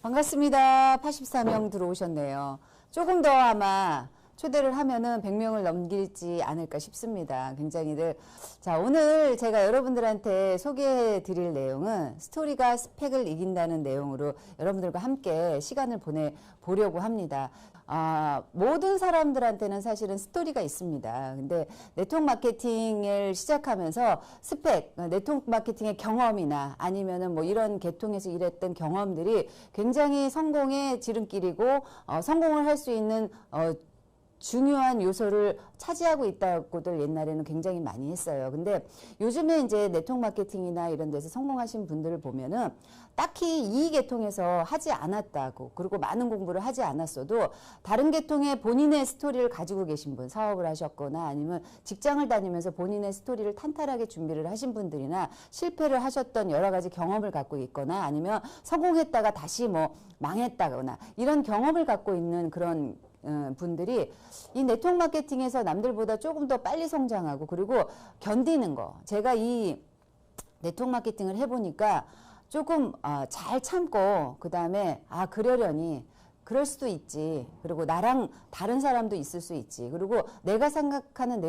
반갑습니다. 84명 들어오셨네요. 조금 더 아마 초대를 하면은 100명을 넘기지 않을까 싶습니다. 굉장히들. 자, 오늘 제가 여러분들한테 소개해 드릴 내용은 스토리가 스펙을 이긴다는 내용으로 여러분들과 함께 시간을 보내보려고 합니다. 모든 사람들한테는 사실은 스토리가 있습니다. 근데 네트워크 마케팅을 시작하면서 스펙, 네트워크 마케팅의 경험이나 아니면은 뭐 이런 계통에서 일했던 경험들이 굉장히 성공의 지름길이고, 성공을 할 수 있는, 중요한 요소를 차지하고 있다고들 옛날에는 굉장히 많이 했어요. 근데 요즘에 이제 네트워크 마케팅이나 이런 데서 성공하신 분들을 보면은 딱히 이 계통에서 하지 않았다고, 그리고 많은 공부를 하지 않았어도 다른 계통의 본인의 스토리를 가지고 계신 분, 사업을 하셨거나 아니면 직장을 다니면서 본인의 스토리를 탄탄하게 준비를 하신 분들이나 실패를 하셨던 여러 가지 경험을 갖고 있거나 아니면 성공했다가 다시 뭐 망했다거나 이런 경험을 갖고 있는 그런 분들이 이 네트워크 마케팅에서 남들보다 조금 더 빨리 성장하고 그리고 견디는 거, 제가 이 네트워크 마케팅을 해보니까 조금 잘 참고 그 다음에 그러려니 그럴 수도 있지, 그리고 나랑 다른 사람도 있을 수 있지, 그리고 내가 생각하는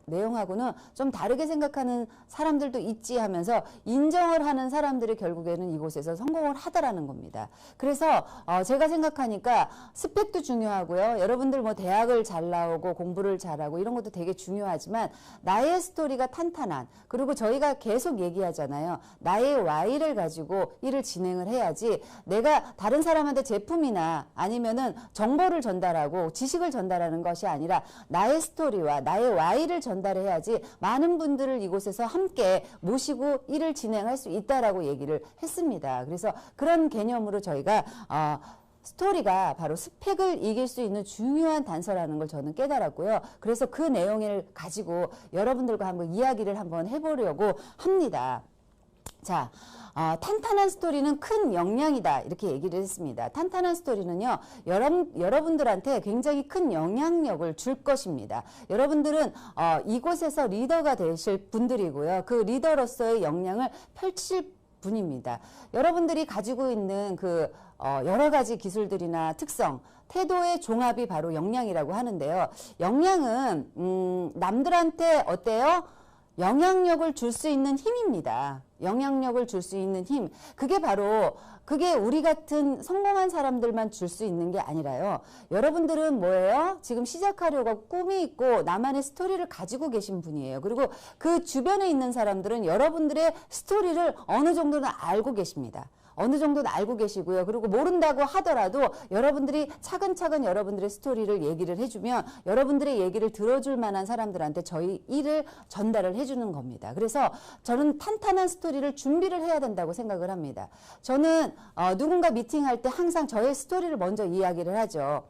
내용하고는 좀 다르게 생각하는 사람들도 있지 하면서 인정을 하는 사람들이 결국에는 이곳에서 성공을 하더라는 겁니다. 그래서 제가 생각하니까 스펙도 중요하고요. 여러분들 뭐 대학을 잘 나오고 공부를 잘하고 이런 것도 되게 중요하지만 나의 스토리가 탄탄한, 그리고 저희가 계속 얘기하잖아요. 나의 Y를 가지고 일을 진행을 해야지 내가 다른 사람한테 제품이나 아니면은 정보를 전달하고 지식을 전달하는 것이 아니라 나의 스토리와 나의 Y를 전달해야지 많은 분들을 이곳에서 함께 모시고 일을 진행할 수 있다라고 얘기를 했습니다. 그래서 그런 개념으로 저희가 스토리가 바로 스펙을 이길 수 있는 중요한 단서라는 걸 저는 깨달았고요. 그래서 그 내용을 가지고 여러분들과 한번 이야기를 한번 해보려고 합니다. 자, 탄탄한 스토리는 큰 역량이다, 이렇게 얘기를 했습니다. 탄탄한 스토리는요, 여러분들한테 굉장히 큰 영향력을 줄 것입니다. 여러분들은 이곳에서 리더가 되실 분들이고요. 그 리더로서의 역량을 펼칠 분입니다. 여러분들이 가지고 있는 그 여러 가지 기술들이나 특성, 태도의 종합이 바로 역량이라고 하는데요. 역량은 남들한테 어때요? 영향력을 줄 수 있는 힘입니다. 영향력을 줄 수 있는 힘. 그게 우리 같은 성공한 사람들만 줄 수 있는 게 아니라요. 여러분들은 뭐예요? 지금 시작하려고 꿈이 있고 나만의 스토리를 가지고 계신 분이에요. 그리고 그 주변에 있는 사람들은 여러분들의 스토리를 어느 정도는 알고 계십니다. 어느 정도는 알고 계시고요. 그리고 모른다고 하더라도 여러분들이 차근차근 여러분들의 스토리를 얘기를 해주면 여러분들의 얘기를 들어줄 만한 사람들한테 저희 일을 전달을 해주는 겁니다. 그래서 저는 탄탄한 스토리를 준비를 해야 된다고 생각을 합니다. 저는 누군가 미팅할 때 항상 저의 스토리를 먼저 이야기를 하죠.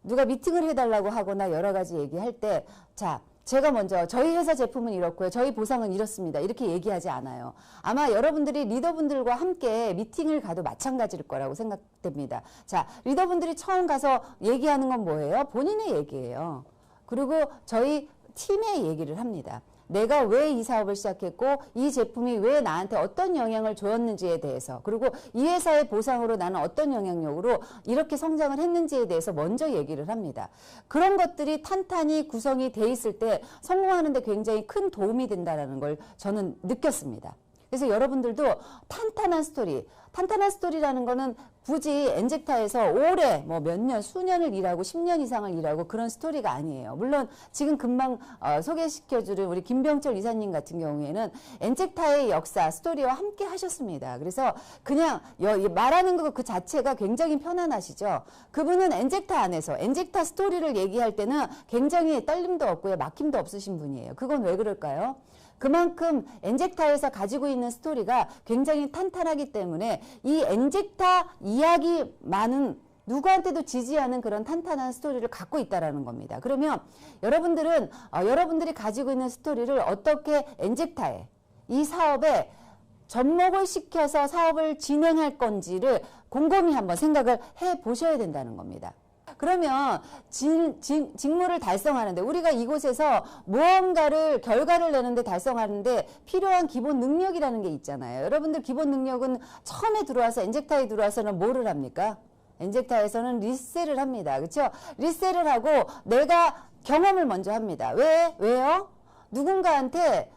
누가 미팅을 해달라고 하거나 여러 가지 얘기할 때, 자, 제가 먼저 저희 회사 제품은 이렇고요. 저희 보상은 이렇습니다. 이렇게 얘기하지 않아요. 아마 여러분들이 리더분들과 함께 미팅을 가도 마찬가지일 거라고 생각됩니다. 자, 리더분들이 처음 가서 얘기하는 건 뭐예요? 본인의 얘기예요. 그리고 저희 팀의 얘기를 합니다. 내가 왜 이 사업을 시작했고 이 제품이 왜 나한테 어떤 영향을 줬는지에 대해서, 그리고 이 회사의 보상으로 나는 어떤 영향력으로 이렇게 성장을 했는지에 대해서 먼저 얘기를 합니다. 그런 것들이 탄탄히 구성이 돼 있을 때 성공하는 데 굉장히 큰 도움이 된다는 걸 저는 느꼈습니다. 그래서 여러분들도 탄탄한 스토리라는 거는 굳이 엔젝타에서 오래 뭐 몇 년, 수년을 일하고 10년 이상을 일하고 그런 스토리가 아니에요. 물론 지금 금방 소개시켜주는 우리 김병철 이사님 같은 경우에는 엔젝타의 역사, 스토리와 함께 하셨습니다. 그래서 그냥 말하는 거 그 자체가 굉장히 편안하시죠. 그분은 엔젝타 안에서 엔젝타 스토리를 얘기할 때는 굉장히 떨림도 없고요, 막힘도 없으신 분이에요. 그건 왜 그럴까요? 그만큼 엔젝타에서 가지고 있는 스토리가 굉장히 탄탄하기 때문에 이 엔젝타 이야기만은 누구한테도 지지 않은 그런 탄탄한 스토리를 갖고 있다라는 겁니다. 그러면 여러분들은 여러분들이 가지고 있는 스토리를 어떻게 엔젝타에, 이 사업에 접목을 시켜서 사업을 진행할 건지를 곰곰이 한번 생각을 해 보셔야 된다는 겁니다. 그러면 직무를 달성하는데 우리가 이곳에서 무언가를 결과를 내는데 달성하는데 필요한 기본 능력이라는 게 있잖아요. 여러분들 기본 능력은 처음에 들어와서 엔젝타에 들어와서는 뭐를 합니까? 엔젝타에서는 리셀을 합니다. 그렇죠? 리셀을 하고 내가 경험을 먼저 합니다. 왜요? 누군가한테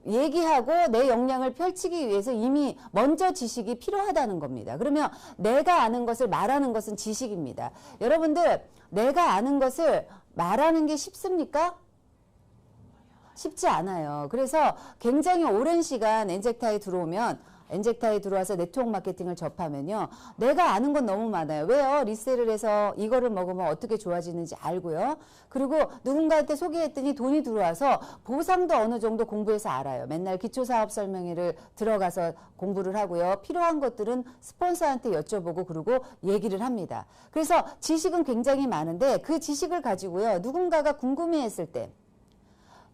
얘기하고 내 역량을 펼치기 위해서 이미 먼저 지식이 필요하다는 겁니다. 그러면 내가 아는 것을 말하는 것은 지식입니다. 여러분들 내가 아는 것을 말하는 게 쉽습니까? 쉽지 않아요. 그래서 굉장히 오랜 시간 엔젝타에 들어와서 네트워크 마케팅을 접하면요. 내가 아는 건 너무 많아요. 왜요? 리셀을 해서 이거를 먹으면 어떻게 좋아지는지 알고요. 그리고 누군가한테 소개했더니 돈이 들어와서 보상도 어느 정도 공부해서 알아요. 맨날 기초사업 설명회를 들어가서 공부를 하고요. 필요한 것들은 스폰서한테 여쭤보고 그리고 얘기를 합니다. 그래서 지식은 굉장히 많은데 그 지식을 가지고요. 누군가가 궁금해했을 때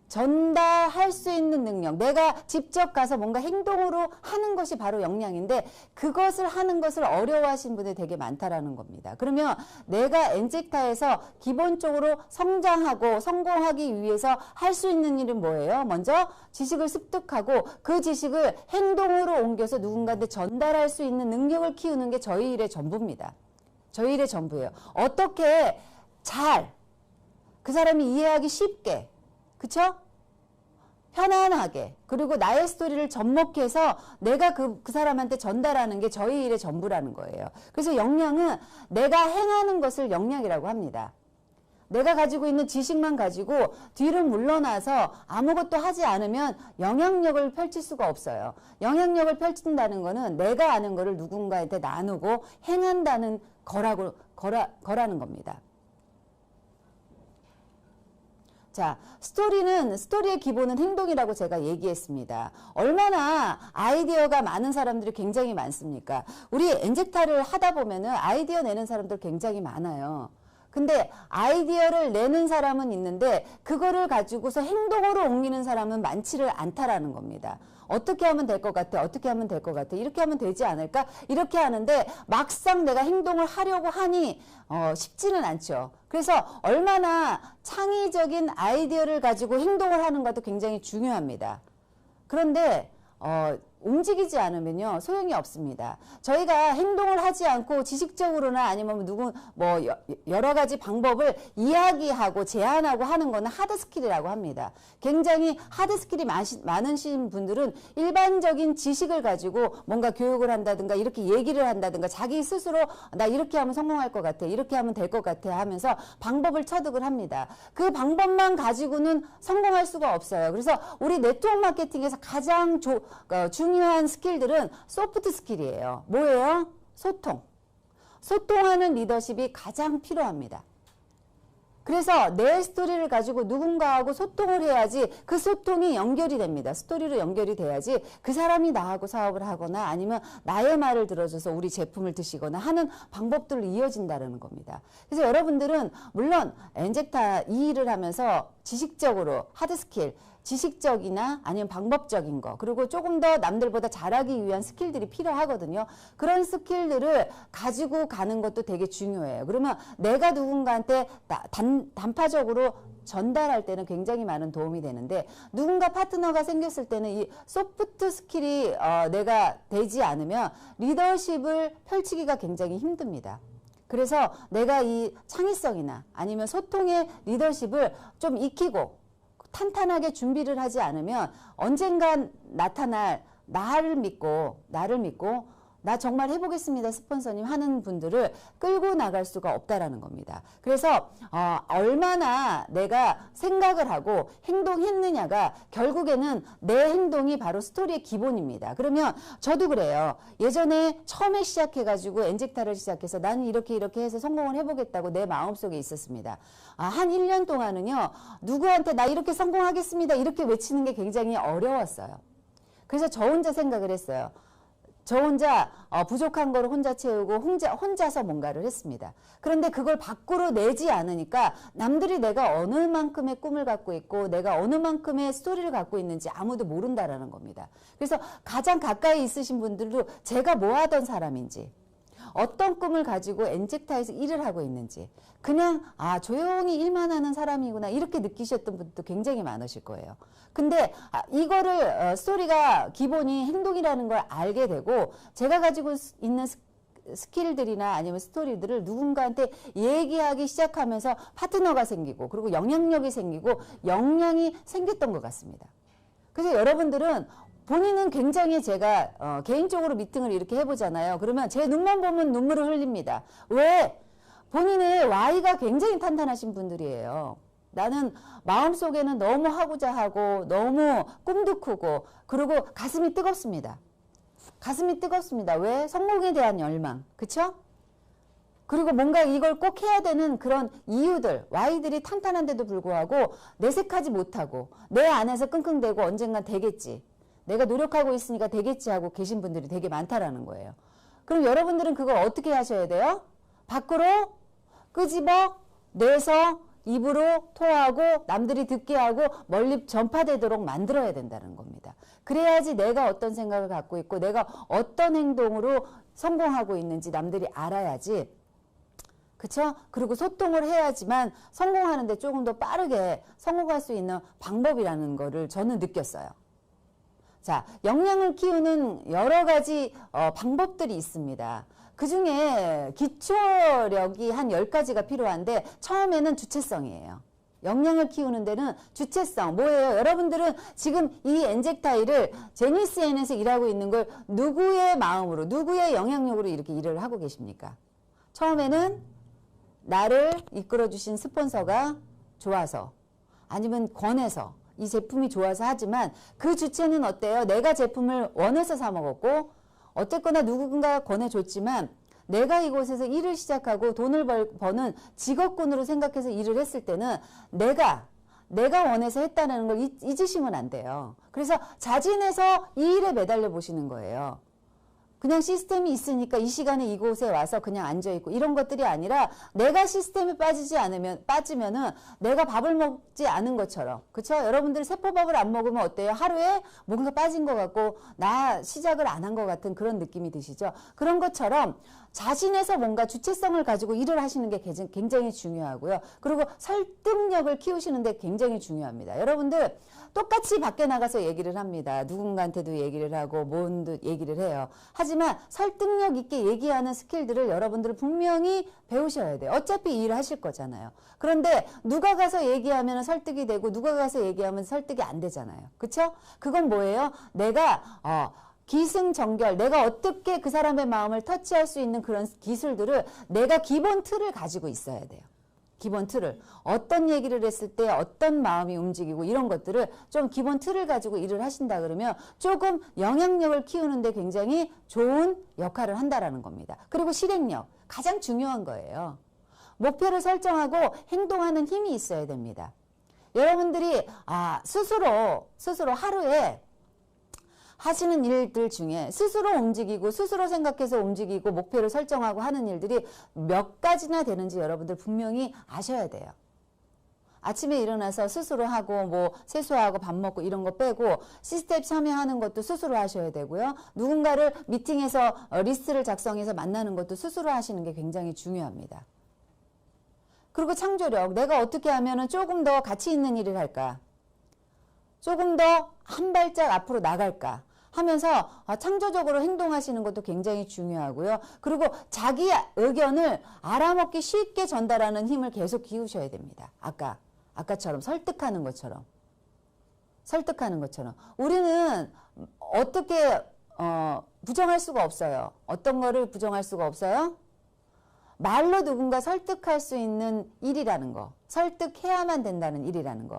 전달할 수 있는 능력, 내가 직접 가서 뭔가 행동으로 하는 것이 바로 역량인데 그것을 하는 것을 어려워하시는 분들이 되게 많다라는 겁니다. 그러면 내가 엔젝타에서 기본적으로 성장하고 성공하기 위해서 할 수 있는 일은 뭐예요? 먼저 지식을 습득하고 그 지식을 행동으로 옮겨서 누군가한테 전달할 수 있는 능력을 키우는 게 저희 일의 전부입니다. 저희 일의 전부예요. 어떻게 잘 그 사람이 이해하기 쉽게 그쵸? 편안하게 그리고 나의 스토리를 접목해서 내가 그 사람한테 전달하는 게 저희 일의 전부라는 거예요. 그래서 역량은 내가 행하는 것을 역량이라고 합니다. 내가 가지고 있는 지식만 가지고 뒤로 물러나서 아무것도 하지 않으면 영향력을 펼칠 수가 없어요. 영향력을 펼친다는 거는 내가 아는 거를 누군가한테 나누고 행한다는 거라는 겁니다. 자, 스토리의 기본은 행동이라고 제가 얘기했습니다. 얼마나 아이디어가 많은 사람들이 굉장히 많습니까? 우리 엔젝타를 하다 보면은 아이디어 내는 사람들 굉장히 많아요. 근데 아이디어를 내는 사람은 있는데 그거를 가지고서 행동으로 옮기는 사람은 많지를 않다라는 겁니다. 어떻게 하면 될 것 같아? 어떻게 하면 될 것 같아? 이렇게 하면 되지 않을까? 이렇게 하는데 막상 내가 행동을 하려고 하니 쉽지는 않죠. 그래서 얼마나 창의적인 아이디어를 가지고 행동을 하는 것도 굉장히 중요합니다. 그런데 움직이지 않으면요 소용이 없습니다. 저희가 행동을 하지 않고 지식적으로나 아니면 여러 가지 방법을 이야기하고 제안하고 하는 거는 하드 스킬이라고 합니다. 굉장히 하드 스킬이 많으신 분들은 일반적인 지식을 가지고 뭔가 교육을 한다든가 이렇게 얘기를 한다든가 자기 스스로 나 이렇게 하면 성공할 것 같아 이렇게 하면 될 것 같아 하면서 방법을 터득을 합니다. 그 방법만 가지고는 성공할 수가 없어요. 그래서 우리 네트워크 마케팅에서 가장 중요한 스킬들은 소프트 스킬이에요. 뭐예요? 소통. 소통하는 리더십이 가장 필요합니다. 그래서 내 스토리를 가지고 누군가하고 소통을 해야지 그 소통이 연결이 됩니다. 스토리로 연결이 돼야지 그 사람이 나하고 사업을 하거나 아니면 나의 말을 들어줘서 우리 제품을 드시거나 하는 방법들로 이어진다는 겁니다. 그래서 여러분들은 물론 엔젝타 이 일을 하면서 지식적으로 하드 스킬 지식적이나 아니면 방법적인 거 그리고 조금 더 남들보다 잘하기 위한 스킬들이 필요하거든요. 그런 스킬들을 가지고 가는 것도 되게 중요해요. 그러면 내가 누군가한테 단파적으로 전달할 때는 굉장히 많은 도움이 되는데 누군가 파트너가 생겼을 때는 이 소프트 스킬이 내가 되지 않으면 리더십을 펼치기가 굉장히 힘듭니다. 그래서 내가 이 창의성이나 아니면 소통의 리더십을 좀 익히고 탄탄하게 준비를 하지 않으면 언젠간 나타날 나를 믿고 나 정말 해보겠습니다 스폰서님 하는 분들을 끌고 나갈 수가 없다라는 겁니다. 그래서 얼마나 내가 생각을 하고 행동했느냐가 결국에는 내 행동이 바로 스토리의 기본입니다. 그러면 저도 그래요. 예전에 처음에 시작해가지고 엔젝타를 시작해서 나는 이렇게 해서 성공을 해보겠다고 내 마음속에 있었습니다. 한 1년 동안은요. 누구한테 나 이렇게 성공하겠습니다 이렇게 외치는 게 굉장히 어려웠어요. 그래서 저 혼자 생각을 했어요. 저 혼자 부족한 거를 혼자 채우고 혼자서 뭔가를 했습니다. 그런데 그걸 밖으로 내지 않으니까 남들이 내가 어느 만큼의 꿈을 갖고 있고 내가 어느 만큼의 스토리를 갖고 있는지 아무도 모른다라는 겁니다. 그래서 가장 가까이 있으신 분들도 제가 뭐 하던 사람인지 어떤 꿈을 가지고 엔젝타에서 일을 하고 있는지 그냥 조용히 일만 하는 사람이구나 이렇게 느끼셨던 분도 굉장히 많으실 거예요. 근데 이거를 스토리가 기본이 행동이라는 걸 알게 되고 제가 가지고 있는 스킬들이나 아니면 스토리들을 누군가한테 얘기하기 시작하면서 파트너가 생기고 그리고 영향력이 생기고 역량이 생겼던 것 같습니다. 그래서 여러분들은 본인은 굉장히 제가 개인적으로 미팅을 이렇게 해보잖아요. 그러면 제 눈만 보면 눈물을 흘립니다. 왜? 본인의 Y가 굉장히 탄탄하신 분들이에요. 나는 마음속에는 너무 하고자 하고 너무 꿈도 크고 그리고 가슴이 뜨겁습니다. 가슴이 뜨겁습니다. 왜? 성공에 대한 열망. 그쵸? 그리고 뭔가 이걸 꼭 해야 되는 그런 이유들, Y들이 탄탄한데도 불구하고 내색하지 못하고 내 안에서 끙끙대고 언젠간 되겠지. 내가 노력하고 있으니까 되겠지 하고 계신 분들이 되게 많다라는 거예요. 그럼 여러분들은 그걸 어떻게 하셔야 돼요? 밖으로 끄집어 내서 입으로 토하고 남들이 듣게 하고 멀리 전파되도록 만들어야 된다는 겁니다. 그래야지 내가 어떤 생각을 갖고 있고 내가 어떤 행동으로 성공하고 있는지 남들이 알아야지. 그쵸? 그리고 소통을 해야지만 성공하는데 조금 더 빠르게 성공할 수 있는 방법이라는 거를 저는 느꼈어요. 자, 역량을 키우는 여러 가지 방법들이 있습니다. 그 중에 기초력이 한 10가지가 필요한데 처음에는 주체성이에요. 역량을 키우는 데는 주체성. 뭐예요? 여러분들은 지금 이 엔젝타이를 제니스엔에서 일하고 있는 걸 누구의 마음으로, 누구의 영향력으로 이렇게 일을 하고 계십니까? 처음에는 나를 이끌어주신 스폰서가 좋아서 아니면 권해서 이 제품이 좋아서 하지만 그 주체는 어때요? 내가 제품을 원해서 사 먹었고 어쨌거나 누군가가 권해줬지만 내가 이곳에서 일을 시작하고 돈을 버는 직업군으로 생각해서 일을 했을 때는 내가 원해서 했다는 걸 잊으시면 안 돼요. 그래서 자진해서 이 일에 매달려 보시는 거예요. 그냥 시스템이 있으니까 이 시간에 이곳에 와서 그냥 앉아있고 이런 것들이 아니라 내가 시스템에 빠지면은 내가 밥을 먹지 않은 것처럼. 그쵸? 여러분들이 세포밥을 안 먹으면 어때요? 하루에 뭔가 빠진 것 같고 나 시작을 안 한 것 같은 그런 느낌이 드시죠? 그런 것처럼 자신에서 뭔가 주체성을 가지고 일을 하시는 게 굉장히 중요하고요. 그리고 설득력을 키우시는 데 굉장히 중요합니다. 여러분들 똑같이 밖에 나가서 얘기를 합니다. 누군가한테도 얘기를 하고 뭔도 얘기를 해요. 하지만 설득력 있게 얘기하는 스킬들을 여러분들은 분명히 배우셔야 돼요. 어차피 일을 하실 거잖아요. 그런데 누가 가서 얘기하면 설득이 되고 누가 가서 얘기하면 설득이 안 되잖아요. 그쵸? 그건 뭐예요? 내가 기승전결, 내가 어떻게 그 사람의 마음을 터치할 수 있는 그런 기술들을 내가 기본 틀을 가지고 있어야 돼요. 기본 틀을. 어떤 얘기를 했을 때 어떤 마음이 움직이고 이런 것들을 좀 기본 틀을 가지고 일을 하신다 그러면 조금 영향력을 키우는데 굉장히 좋은 역할을 한다라는 겁니다. 그리고 실행력. 가장 중요한 거예요. 목표를 설정하고 행동하는 힘이 있어야 됩니다. 여러분들이 스스로 하루에 하시는 일들 중에 스스로 움직이고 스스로 생각해서 움직이고 목표를 설정하고 하는 일들이 몇 가지나 되는지 여러분들 분명히 아셔야 돼요. 아침에 일어나서 스스로 하고 뭐 세수하고 밥 먹고 이런 거 빼고 시스템 참여하는 것도 스스로 하셔야 되고요. 누군가를 미팅해서 리스트를 작성해서 만나는 것도 스스로 하시는 게 굉장히 중요합니다. 그리고 창조력. 내가 어떻게 하면 조금 더 가치 있는 일을 할까? 조금 더 한 발짝 앞으로 나갈까 하면서 창조적으로 행동하시는 것도 굉장히 중요하고요. 그리고 자기 의견을 알아먹기 쉽게 전달하는 힘을 계속 키우셔야 됩니다. 아까처럼 설득하는 것처럼. 우리는 어떻게 부정할 수가 없어요. 어떤 거를 부정할 수가 없어요? 말로 누군가 설득할 수 있는 일이라는 거. 설득해야만 된다는 일이라는 거.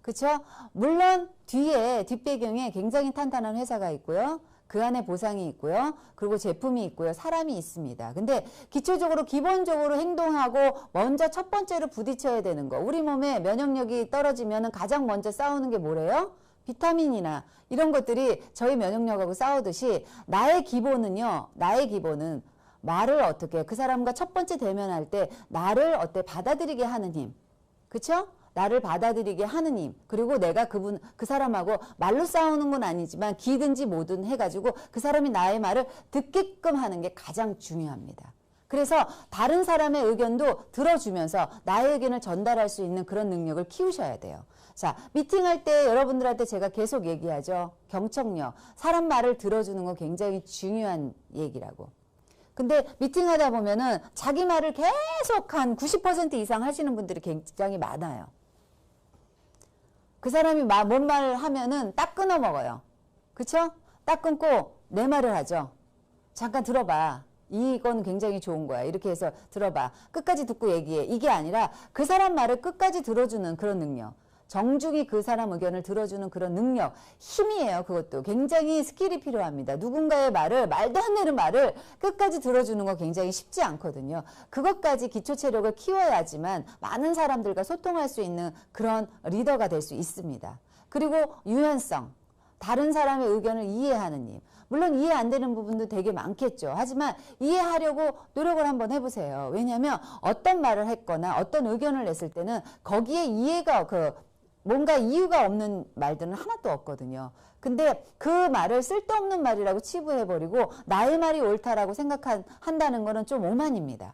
그렇죠? 물론 뒷배경에 굉장히 탄탄한 회사가 있고요. 그 안에 보상이 있고요. 그리고 제품이 있고요. 사람이 있습니다. 근데 기본적으로 행동하고 먼저 첫 번째로 부딪혀야 되는 거. 우리 몸에 면역력이 떨어지면 가장 먼저 싸우는 게 뭐래요? 비타민이나 이런 것들이 저희 면역력하고 싸우듯이 나의 기본은 말을 어떻게 그 사람과 첫 번째 대면할 때 나를 받아들이게 하는 힘. 그쵸? 나를 받아들이게 하는 힘, 그리고 내가 그 사람하고 말로 싸우는 건 아니지만 기든지 뭐든 해가지고 그 사람이 나의 말을 듣게끔 하는 게 가장 중요합니다. 그래서 다른 사람의 의견도 들어주면서 나의 의견을 전달할 수 있는 그런 능력을 키우셔야 돼요. 자, 미팅할 때 여러분들한테 제가 계속 얘기하죠. 경청력, 사람 말을 들어주는 거 굉장히 중요한 얘기라고. 근데 미팅하다 보면은 자기 말을 계속 한 90% 이상 하시는 분들이 굉장히 많아요. 그 사람이 뭔 말을 하면은 딱 끊어 먹어요. 그쵸? 딱 끊고 내 말을 하죠. 잠깐 들어봐. 이건 굉장히 좋은 거야. 이렇게 해서 들어봐. 끝까지 듣고 얘기해. 이게 아니라 그 사람 말을 끝까지 들어주는 그런 능력. 정중히 그 사람 의견을 들어주는 그런 능력, 힘이에요. 그것도 굉장히 스킬이 필요합니다. 누군가의 말을, 말도 안 되는 말을 끝까지 들어주는 거 굉장히 쉽지 않거든요. 그것까지 기초 체력을 키워야지만 많은 사람들과 소통할 수 있는 그런 리더가 될 수 있습니다. 그리고 유연성, 다른 사람의 의견을 이해하는 힘. 물론 이해 안 되는 부분도 되게 많겠죠. 하지만 이해하려고 노력을 한번 해보세요. 왜냐하면 어떤 말을 했거나 어떤 의견을 냈을 때는 거기에 이해가 뭔가 이유가 없는 말들은 하나도 없거든요. 근데 그 말을 쓸데없는 말이라고 치부해버리고 나의 말이 옳다라고 한다는 거는 좀 오만입니다.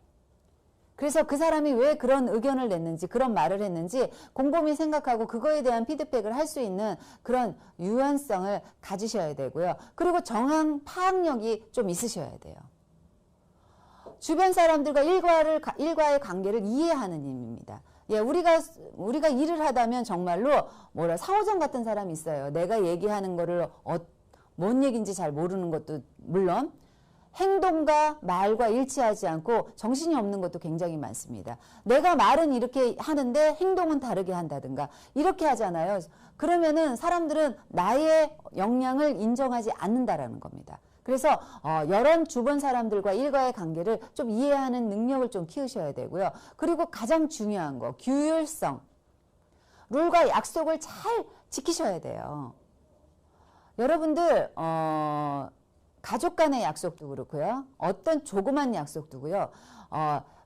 그래서 그 사람이 왜 그런 의견을 냈는지 그런 말을 했는지 곰곰이 생각하고 그거에 대한 피드백을 할 수 있는 그런 유연성을 가지셔야 되고요. 그리고 정황 파악력이 좀 있으셔야 돼요. 주변 사람들과 일과의 관계를 이해하는 힘입니다. 예, 우리가 일을 하다면 정말로 사오정 같은 사람이 있어요. 내가 얘기하는 거를 뭔 얘기인지 잘 모르는 것도 물론 행동과 말과 일치하지 않고 정신이 없는 것도 굉장히 많습니다. 내가 말은 이렇게 하는데 행동은 다르게 한다든가 이렇게 하잖아요. 그러면은 사람들은 나의 역량을 인정하지 않는다라는 겁니다. 그래서 여러 주변 사람들과 일과의 관계를 좀 이해하는 능력을 좀 키우셔야 되고요. 그리고 가장 중요한 거, 규율성. 룰과 약속을 잘 지키셔야 돼요. 여러분들 가족 간의 약속도 그렇고요. 어떤 조그만 약속도고요.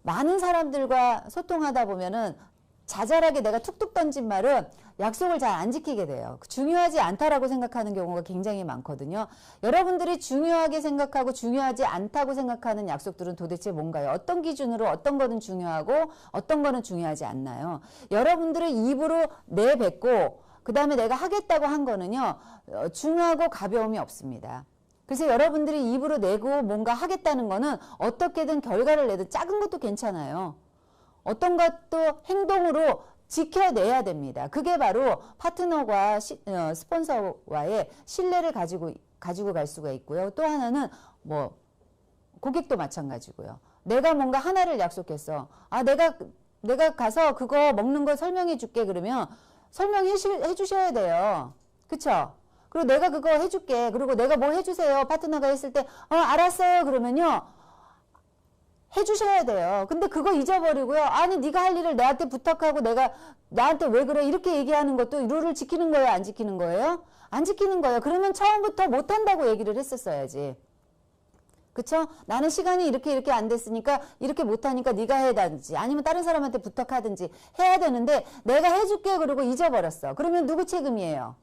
많은 사람들과 소통하다 보면은 자잘하게 내가 툭툭 던진 말은 약속을 잘 안 지키게 돼요. 중요하지 않다라고 생각하는 경우가 굉장히 많거든요. 여러분들이 중요하게 생각하고 중요하지 않다고 생각하는 약속들은 도대체 뭔가요? 어떤 기준으로 어떤 거는 중요하고 어떤 거는 중요하지 않나요? 여러분들의 입으로 내뱉고 그 다음에 내가 하겠다고 한 거는요. 중요하고 가벼움이 없습니다. 그래서 여러분들이 입으로 내고 뭔가 하겠다는 거는 어떻게든 결과를 내든 작은 것도 괜찮아요. 어떤 것도 행동으로 지켜내야 됩니다. 그게 바로 파트너과 스폰서와의 신뢰를 가지고 갈 수가 있고요. 또 하나는 고객도 마찬가지고요. 내가 뭔가 하나를 약속했어. 내가 가서 그거 먹는 거 설명해 줄게 그러면 설명해 주셔야 돼요. 그쵸? 그리고 내가 그거 해줄게. 그리고 내가 뭐 해주세요. 파트너가 했을 때 알았어요. 그러면요. 해주셔야 돼요. 근데 그거 잊어버리고요. 아니 네가 할 일을 나한테 부탁하고 내가 나한테 왜 그래 이렇게 얘기하는 것도 룰을 지키는 거예요? 안 지키는 거예요? 안 지키는 거예요. 그러면 처음부터 못한다고 얘기를 했었어야지. 그쵸? 나는 시간이 이렇게 안 됐으니까 이렇게 못하니까 네가 해야든지 아니면 다른 사람한테 부탁하든지 해야 되는데 내가 해줄게 그러고 잊어버렸어. 그러면 누구 책임이에요?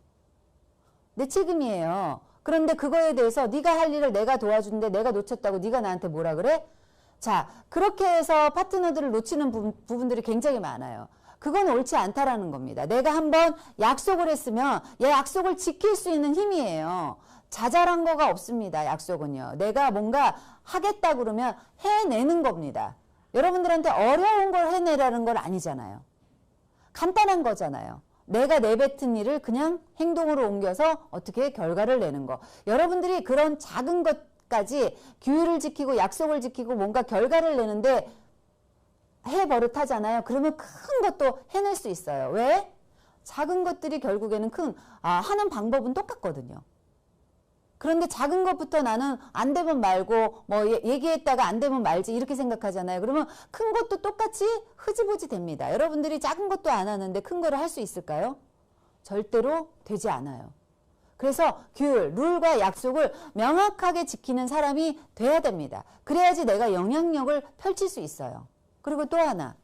내 책임이에요. 그런데 그거에 대해서 네가 할 일을 내가 도와주는데 내가 놓쳤다고 네가 나한테 뭐라 그래? 자, 그렇게 해서 파트너들을 놓치는 부분들이 굉장히 많아요. 그건 옳지 않다라는 겁니다. 내가 한번 약속을 했으면 얘 약속을 지킬 수 있는 힘이에요. 자잘한 거가 없습니다. 약속은요. 내가 뭔가 하겠다 그러면 해내는 겁니다. 여러분들한테 어려운 걸 해내라는 건 아니잖아요. 간단한 거잖아요. 내가 내뱉은 일을 그냥 행동으로 옮겨서 어떻게 결과를 내는 거. 여러분들이 그런 작은 것까지 규율을 지키고 약속을 지키고 뭔가 결과를 내는데 해버릇하잖아요. 그러면 큰 것도 해낼 수 있어요. 왜? 작은 것들이 결국에는 하는 방법은 똑같거든요. 그런데 작은 것부터 나는 안 되면 말고 얘기했다가 안 되면 말지 이렇게 생각하잖아요. 그러면 큰 것도 똑같이 흐지부지 됩니다. 여러분들이 작은 것도 안 하는데 큰 거를 할 수 있을까요? 절대로 되지 않아요. 그래서 규율, 룰과 약속을 명확하게 지키는 사람이 돼야 됩니다. 그래야지 내가 영향력을 펼칠 수 있어요. 그리고 또 하나,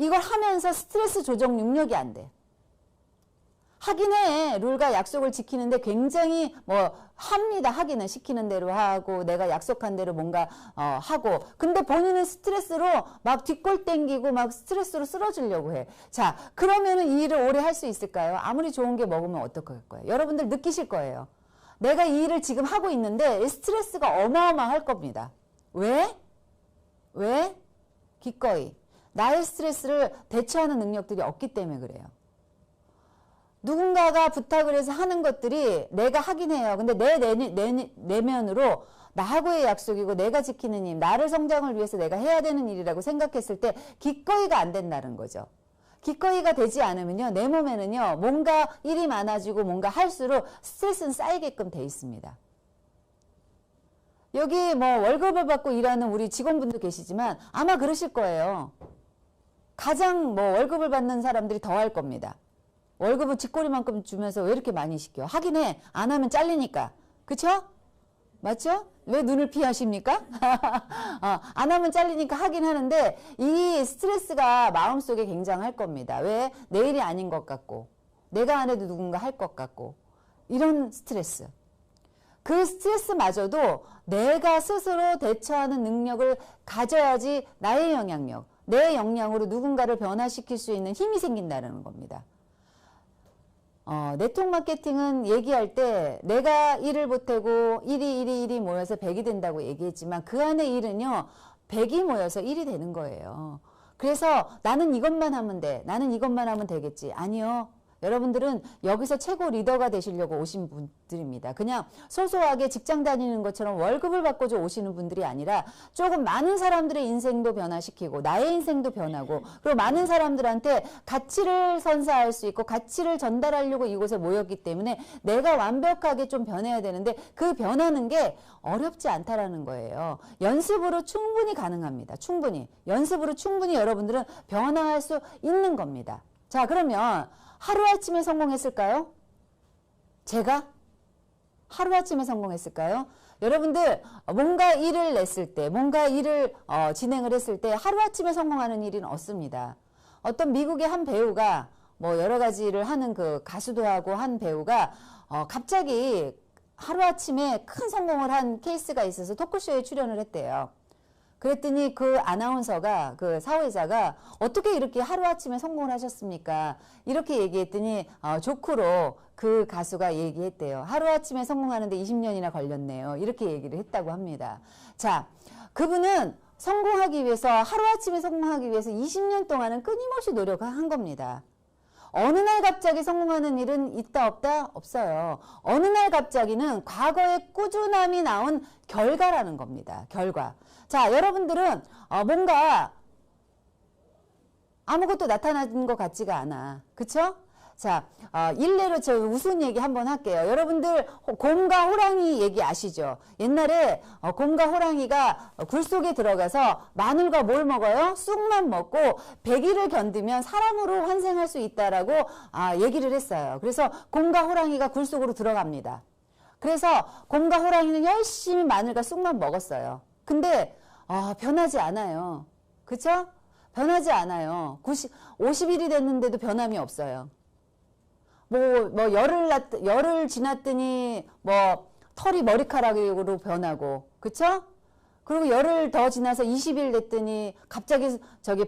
이걸 하면서 스트레스 조정 능력이 안 돼. 하긴 해. 룰과 약속을 지키는데 굉장히 합니다. 하기는 시키는 대로 하고 내가 약속한 대로 뭔가 하고. 근데 본인은 스트레스로 막 뒷골 땡기고 막 스트레스로 쓰러지려고 해. 자, 그러면은 이 일을 오래 할 수 있을까요? 아무리 좋은 게 먹으면 어떡할 거예요? 여러분들 느끼실 거예요. 내가 이 일을 지금 하고 있는데 스트레스가 어마어마할 겁니다. 왜? 기꺼이. 나의 스트레스를 대처하는 능력들이 없기 때문에 그래요. 누군가가 부탁을 해서 하는 것들이 내가 하긴 해요. 근데 내 내면으로 나하고의 약속이고 내가 지키는 일, 나를 성장을 위해서 내가 해야 되는 일이라고 생각했을 때 기꺼이가 안 된다는 거죠. 기꺼이가 되지 않으면요. 내 몸에는요. 뭔가 일이 많아지고 뭔가 할수록 스트레스는 쌓이게끔 돼 있습니다. 여기 월급을 받고 일하는 우리 직원분도 계시지만 아마 그러실 거예요. 가장 월급을 받는 사람들이 더 할 겁니다. 월급을 쥐꼬리만큼 주면서 왜 이렇게 많이 시켜? 하긴 해. 안 하면 잘리니까. 그쵸? 맞죠? 왜 눈을 피하십니까? 안 하면 잘리니까 하긴 하는데 이 스트레스가 마음속에 굉장할 겁니다. 왜? 내 일이 아닌 것 같고 내가 안 해도 누군가 할 것 같고 이런 스트레스. 그 스트레스마저도 내가 스스로 대처하는 능력을 가져야지 나의 영향력, 내 역량으로 누군가를 변화시킬 수 있는 힘이 생긴다는 겁니다. 네트워크 마케팅은 얘기할 때 내가 일을 보태고 일이 모여서 100이 된다고 얘기했지만 그 안에 일은요 100이 모여서 1이 되는 거예요. 그래서 나는 이것만 하면 돼. 나는 이것만 하면 되겠지. 아니요. 여러분들은 여기서 최고 리더가 되시려고 오신 분들입니다. 그냥 소소하게 직장 다니는 것처럼 월급을 받고자 오시는 분들이 아니라 조금 많은 사람들의 인생도 변화시키고 나의 인생도 변하고 그리고 많은 사람들한테 가치를 선사할 수 있고 가치를 전달하려고 이곳에 모였기 때문에 내가 완벽하게 좀 변해야 되는데 그 변하는 게 어렵지 않다라는 거예요. 연습으로 충분히 가능합니다. 충분히. 연습으로 충분히 여러분들은 변화할 수 있는 겁니다. 자, 그러면 하루아침에 성공했을까요? 제가? 하루아침에 성공했을까요? 여러분들 뭔가 일을 냈을 때 뭔가 일을 진행을 했을 때 하루아침에 성공하는 일은 없습니다. 어떤 미국의 한 배우가 여러 가지를 하는 그 가수도 하고 한 배우가 갑자기 하루아침에 큰 성공을 한 케이스가 있어서 토크쇼에 출연을 했대요. 그랬더니 그 아나운서가 그 사회자가 어떻게 이렇게 하루아침에 성공을 하셨습니까? 이렇게 얘기했더니 조크로 그 가수가 얘기했대요. 하루아침에 성공하는데 20년이나 걸렸네요. 이렇게 얘기를 했다고 합니다. 자, 그분은 성공하기 위해서 하루아침에 성공하기 위해서 20년 동안은 끊임없이 노력을 한 겁니다. 어느 날 갑자기 성공하는 일은 있다 없다? 없어요. 어느 날 갑자기는 과거에 꾸준함이 나온 결과라는 겁니다. 결과. 자, 여러분들은 뭔가 아무것도 나타나는 것 같지가 않아. 그쵸? 자, 일례로 저 우스운 얘기 한번 할게요. 여러분들 곰과 호랑이 얘기 아시죠? 옛날에 곰과 호랑이가 굴 속에 들어가서 마늘과 뭘 먹어요? 쑥만 먹고 100일을 견디면 사람으로 환생할 수 있다라고 얘기를 했어요. 그래서 곰과 호랑이가 굴 속으로 들어갑니다. 그래서 곰과 호랑이는 열심히 마늘과 쑥만 먹었어요. 근데 변하지 않아요. 그쵸? 변하지 않아요. 50일이 됐는데도 변함이 없어요. 열을 지났더니 털이 머리카락으로 변하고, 그쵸? 그리고 열을 더 지나서 20일 됐더니 갑자기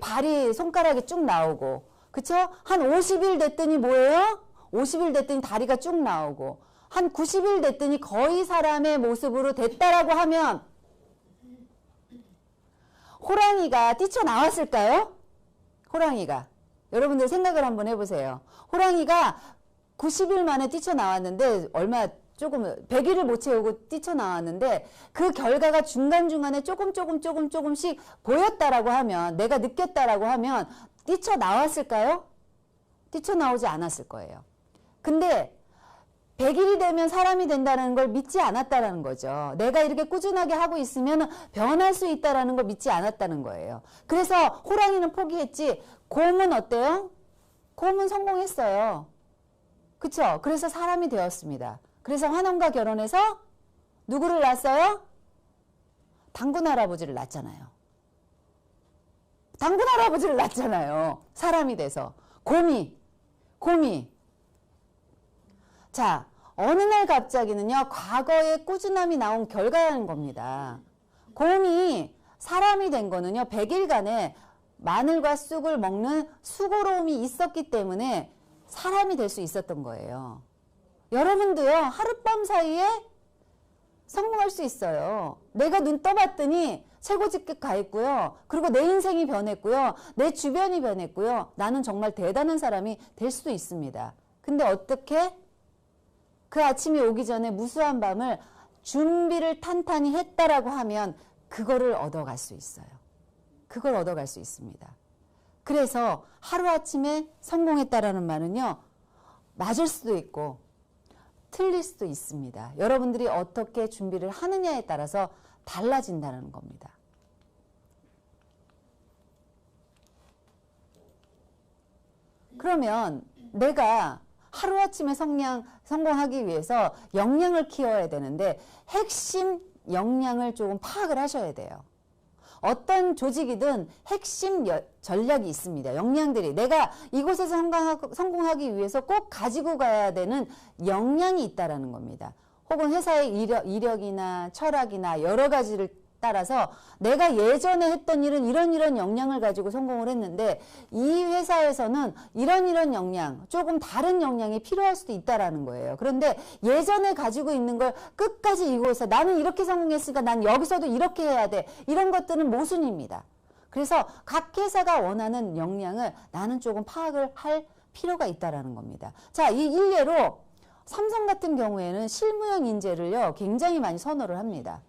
발이 손가락이 쭉 나오고, 그쵸? 한 50일 됐더니 뭐예요? 50일 됐더니 다리가 쭉 나오고, 한 90일 됐더니 거의 사람의 모습으로 됐다라고 하면 호랑이가 뛰쳐나왔을까요? 호랑이가. 여러분들 생각을 한번 해보세요. 호랑이가 90일 만에 뛰쳐나왔는데 100일을 못 채우고 뛰쳐나왔는데 그 결과가 중간중간에 조금씩 보였다라고 하면 내가 느꼈다라고 하면 뛰쳐나왔을까요? 뛰쳐나오지 않았을 거예요. 근데 100일이 되면 사람이 된다는 걸 믿지 않았다는 거죠. 내가 이렇게 꾸준하게 하고 있으면 변할 수 있다는 걸 믿지 않았다는 거예요. 그래서 호랑이는 포기했지. 곰은 어때요? 곰은 성공했어요. 그쵸? 그래서 사람이 되었습니다. 그래서 환원과 결혼해서 누구를 낳았어요? 당군 할아버지를 낳았잖아요. 당군 할아버지를 낳잖아요. 사람이 돼서. 곰이. 자, 어느 날 갑자기는요, 과거에 꾸준함이 나온 결과라는 겁니다. 곰이 사람이 된 거는요, 100일간의 마늘과 쑥을 먹는 수고로움이 있었기 때문에 사람이 될 수 있었던 거예요. 여러분도요, 하룻밤 사이에 성공할 수 있어요. 내가 눈 떠봤더니 최고직급 가 있고요. 그리고 내 인생이 변했고요. 내 주변이 변했고요. 나는 정말 대단한 사람이 될 수도 있습니다. 근데 어떻게? 그 아침이 오기 전에 무수한 밤을 준비를 탄탄히 했다라고 하면 그거를 얻어갈 수 있어요. 그걸 얻어갈 수 있습니다. 그래서 하루아침에 성공했다라는 말은요, 맞을 수도 있고 틀릴 수도 있습니다. 여러분들이 어떻게 준비를 하느냐에 따라서 달라진다는 겁니다. 그러면 내가 하루아침에 성공하기 위해서 역량을 키워야 되는데 핵심 역량을 조금 파악을 하셔야 돼요. 어떤 조직이든 핵심 전략이 있습니다. 역량들이 내가 이곳에서 성공하기 위해서 꼭 가지고 가야 되는 역량이 있다라는 겁니다. 혹은 회사의 이력이나 철학이나 여러 가지를 따라서 내가 예전에 했던 일은 이런 역량을 가지고 성공을 했는데 이 회사에서는 이런 역량, 조금 다른 역량이 필요할 수도 있다라는 거예요. 그런데 예전에 가지고 있는 걸 끝까지 이곳에서 나는 이렇게 성공했으니까 난 여기서도 이렇게 해야 돼. 이런 것들은 모순입니다. 그래서 각 회사가 원하는 역량을 나는 조금 파악을 할 필요가 있다라는 겁니다. 자, 이 일례로 삼성 같은 경우에는 실무형 인재를요, 굉장히 많이 선호를 합니다.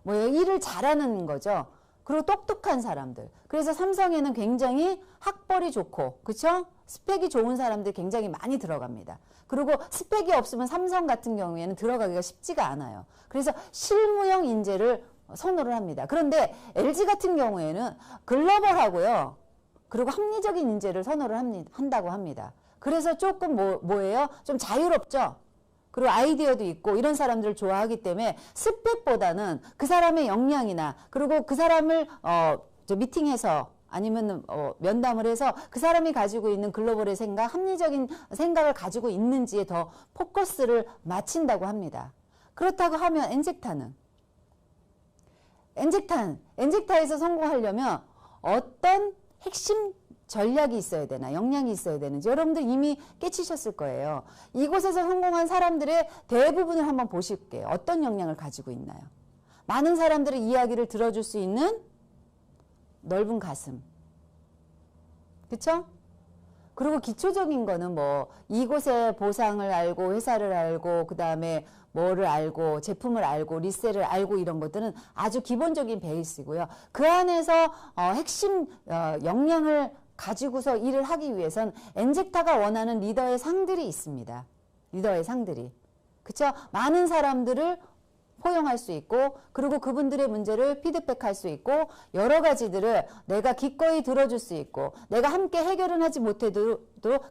일을 잘하는 거죠. 그리고 똑똑한 사람들. 그래서 삼성에는 굉장히 학벌이 좋고, 그쵸? 스펙이 좋은 사람들이 굉장히 많이 들어갑니다. 그리고 스펙이 없으면 삼성 같은 경우에는 들어가기가 쉽지가 않아요. 그래서 실무형 인재를 선호를 합니다. 그런데 LG 같은 경우에는 글로벌하고요, 그리고 합리적인 인재를 선호를 한다고 합니다. 그래서 조금 뭐예요? 좀 자유롭죠? 그리고 아이디어도 있고 이런 사람들을 좋아하기 때문에 스펙보다는 그 사람의 역량이나 그리고 그 사람을 미팅해서 아니면 면담을 해서 그 사람이 가지고 있는 글로벌의 생각, 합리적인 생각을 가지고 있는지에 더 포커스를 맞춘다고 합니다. 그렇다고 하면 엔젝타에서 성공하려면 어떤 핵심 전략이 있어야 되나, 역량이 있어야 되는지 여러분들 이미 깨치셨을 거예요. 이곳에서 성공한 사람들의 대부분을 한번 보실게요. 어떤 역량을 가지고 있나요? 많은 사람들의 이야기를 들어줄 수 있는 넓은 가슴. 그쵸? 그리고 기초적인 거는 이곳의 보상을 알고, 회사를 알고, 그 다음에 뭐를 알고, 제품을 알고, 리셀을 알고 이런 것들은 아주 기본적인 베이스고요. 그 안에서 핵심 역량을 가지고서 일을 하기 위해선 엔젝타가 원하는 리더의 상들이 있습니다. 리더의 상들이. 그쵸? 많은 사람들을 포용할 수 있고, 그리고 그분들의 문제를 피드백할 수 있고, 여러 가지들을 내가 기꺼이 들어줄 수 있고, 내가 함께 해결은 하지 못해도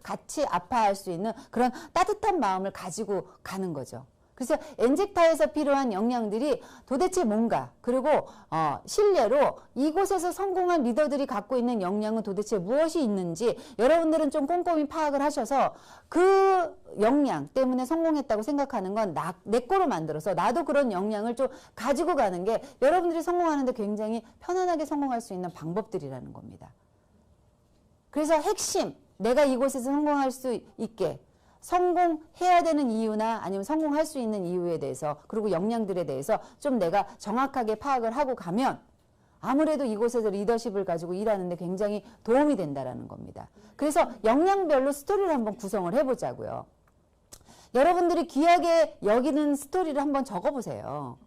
같이 아파할 수 있는 그런 따뜻한 마음을 가지고 가는 거죠. 그래서 엔젝타에서 필요한 역량들이 도대체 뭔가, 그리고 실례로 이곳에서 성공한 리더들이 갖고 있는 역량은 도대체 무엇이 있는지 여러분들은 좀 꼼꼼히 파악을 하셔서 그 역량 때문에 성공했다고 생각하는 건 내 거로 만들어서 나도 그런 역량을 좀 가지고 가는 게 여러분들이 성공하는데 굉장히 편안하게 성공할 수 있는 방법들이라는 겁니다. 그래서 핵심, 내가 이곳에서 성공할 수 있게 성공해야 되는 이유나 아니면 성공할 수 있는 이유에 대해서, 그리고 역량들에 대해서 좀 내가 정확하게 파악을 하고 가면 아무래도 이곳에서 리더십을 가지고 일하는데 굉장히 도움이 된다라는 겁니다. 그래서 역량별로 스토리를 한번 구성을 해보자고요. 여러분들이 귀하게 여기는 스토리를 한번 적어보세요.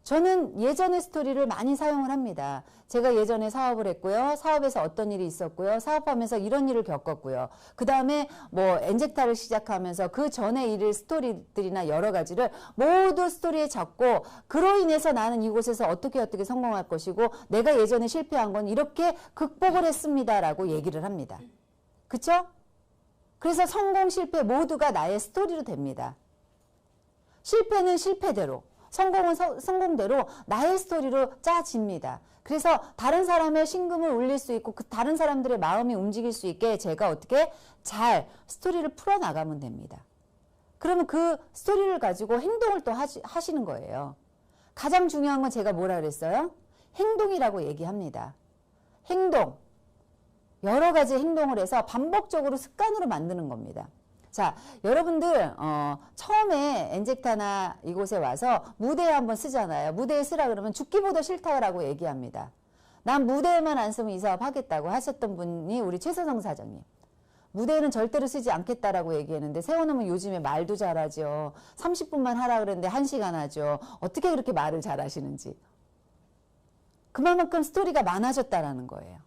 저는 예전의 스토리를 많이 사용을 합니다. 제가 예전에 사업을 했고요. 사업에서 어떤 일이 있었고요. 사업하면서 이런 일을 겪었고요. 그 다음에 엔젝타를 시작하면서 그 전에 일을 스토리들이나 여러 가지를 모두 스토리에 적고, 그로 인해서 나는 이곳에서 어떻게 성공할 것이고, 내가 예전에 실패한 건 이렇게 극복을 했습니다라고 얘기를 합니다. 그쵸? 그래서 성공, 실패 모두가 나의 스토리로 됩니다. 실패는 실패대로, 성공은 성공대로 나의 스토리로 짜집니다. 그래서 다른 사람의 심금을 울릴 수 있고 그 다른 사람들의 마음이 움직일 수 있게 제가 어떻게 잘 스토리를 풀어나가면 됩니다. 그러면 그 스토리를 가지고 행동을 또 하시는 거예요. 가장 중요한 건 제가 뭐라 그랬어요? 행동이라고 얘기합니다. 행동. 여러 가지 행동을 해서 반복적으로 습관으로 만드는 겁니다. 자, 여러분들 처음에 엔젝타나 이곳에 와서 무대에 한번 쓰잖아요. 무대에 쓰라 그러면 죽기보다 싫다라고 얘기합니다. 난 무대에만 안 쓰면 이 사업 하겠다고 하셨던 분이 우리 최서성 사장님. 무대에는 절대로 쓰지 않겠다라고 얘기했는데 세워놓으면 요즘에 말도 잘하죠. 30분만 하라 그랬는데 1시간 하죠. 어떻게 그렇게 말을 잘하시는지. 그만큼 스토리가 많아졌다라는 거예요.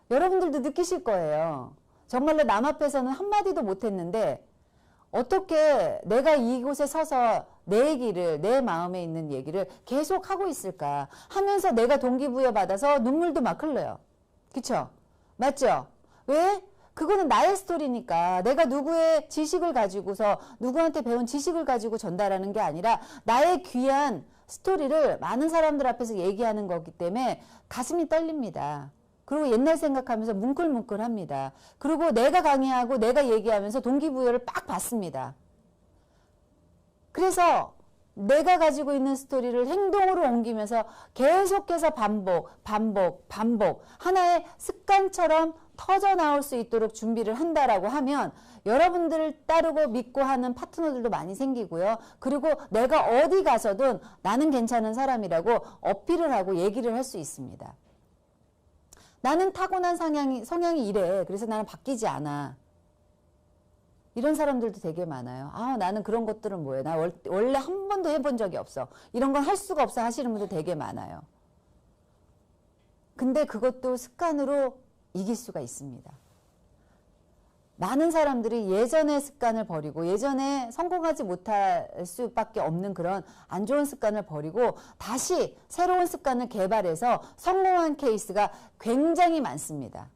여러분들도 느끼실 거예요. 정말로 남 앞에서는 한마디도 못했는데 어떻게 내가 이곳에 서서 내 얘기를, 내 마음에 있는 얘기를 계속 하고 있을까 하면서 내가 동기부여 받아서 눈물도 막 흘러요. 그쵸? 맞죠? 왜? 그거는 나의 스토리니까 내가 누구의 지식을 가지고서 누구한테 배운 지식을 가지고 전달하는 게 아니라 나의 귀한 스토리를 많은 사람들 앞에서 얘기하는 거기 때문에 가슴이 떨립니다. 그리고 옛날 생각하면서 뭉클뭉클합니다. 그리고 내가 강의하고 내가 얘기하면서 동기부여를 빡 받습니다. 그래서 내가 가지고 있는 스토리를 행동으로 옮기면서 계속해서 반복 하나의 습관처럼 터져나올 수 있도록 준비를 한다라고 하면 여러분들을 따르고 믿고 하는 파트너들도 많이 생기고요. 그리고 내가 어디 가서든 나는 괜찮은 사람이라고 어필을 하고 얘기를 할 수 있습니다. 나는 타고난 성향이 이래. 그래서 나는 바뀌지 않아. 이런 사람들도 되게 많아요. 아, 나는 그런 것들은 뭐예요? 나 원래 한 번도 해본 적이 없어. 이런 건 할 수가 없어 하시는 분들 되게 많아요. 근데 그것도 습관으로 이길 수가 있습니다. 많은 사람들이 예전의 습관을 버리고 예전에 성공하지 못할 수밖에 없는 그런 안 좋은 습관을 버리고 다시 새로운 습관을 개발해서 성공한 케이스가 굉장히 많습니다.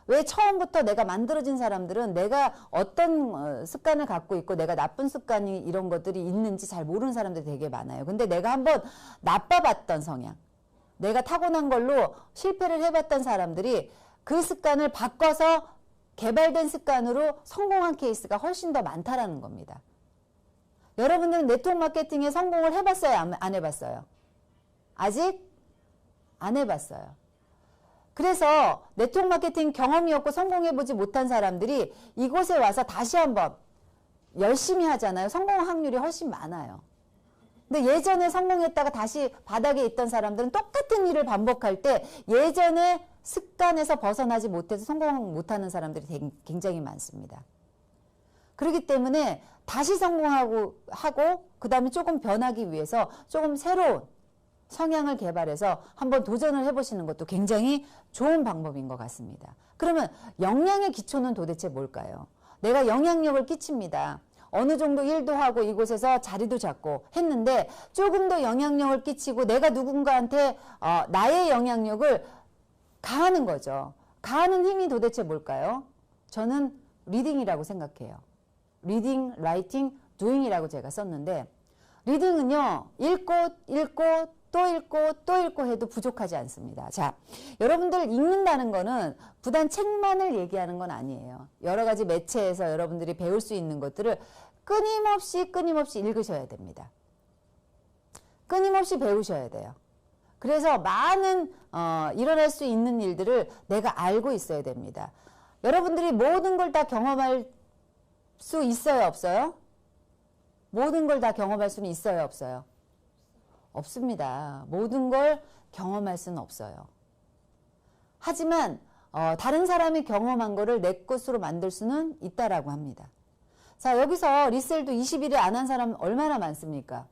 왜 처음부터 내가 만들어진 사람들은 내가 어떤 습관을 갖고 있고 내가 나쁜 습관이 이런 것들이 있는지 잘 모르는 사람들이 되게 많아요. 근데 내가 한번 나빠봤던 성향, 내가 타고난 걸로 실패를 해봤던 사람들이 그 습관을 바꿔서 개발된 습관으로 성공한 케이스가 훨씬 더 많다라는 겁니다. 여러분들은 네트워크 마케팅에 성공을 해봤어요? 안 해봤어요? 아직 안 해봤어요. 그래서 네트워크 마케팅 경험이 없고 성공해보지 못한 사람들이 이곳에 와서 다시 한번 열심히 하잖아요. 성공 확률이 훨씬 많아요. 근데 예전에 성공했다가 다시 바닥에 있던 사람들은 똑같은 일을 반복할 때 예전에 습관에서 벗어나지 못해서 성공 못하는 사람들이 굉장히 많습니다. 그렇기 때문에 다시 성공하고 그 다음에 조금 변하기 위해서 조금 새로운 성향을 개발해서 한번 도전을 해보시는 것도 굉장히 좋은 방법인 것 같습니다. 그러면 역량의 기초는 도대체 뭘까요? 내가 영향력을 끼칩니다. 어느 정도 일도 하고 이곳에서 자리도 잡고 했는데 조금 더 영향력을 끼치고 내가 누군가한테 나의 영향력을 가하는 거죠. 가하는 힘이 도대체 뭘까요? 저는 리딩이라고 생각해요. 리딩, 라이팅, 도잉이라고 제가 썼는데 리딩은요. 읽고 또 읽고 해도 부족하지 않습니다. 자, 여러분들 읽는다는 거는 부단 책만을 얘기하는 건 아니에요. 여러 가지 매체에서 여러분들이 배울 수 있는 것들을 끊임없이 읽으셔야 됩니다. 끊임없이 배우셔야 돼요. 그래서 많은 일어날 수 있는 일들을 내가 알고 있어야 됩니다. 여러분들이 모든 걸 다 경험할 수 있어요, 없어요? 모든 걸 다 경험할 수는 있어요, 없어요? 없습니다. 모든 걸 경험할 수는 없어요. 하지만 다른 사람이 경험한 거를 내 것으로 만들 수는 있다라고 합니다. 자, 여기서 리셀도 21일 안 한 사람 얼마나 많습니까?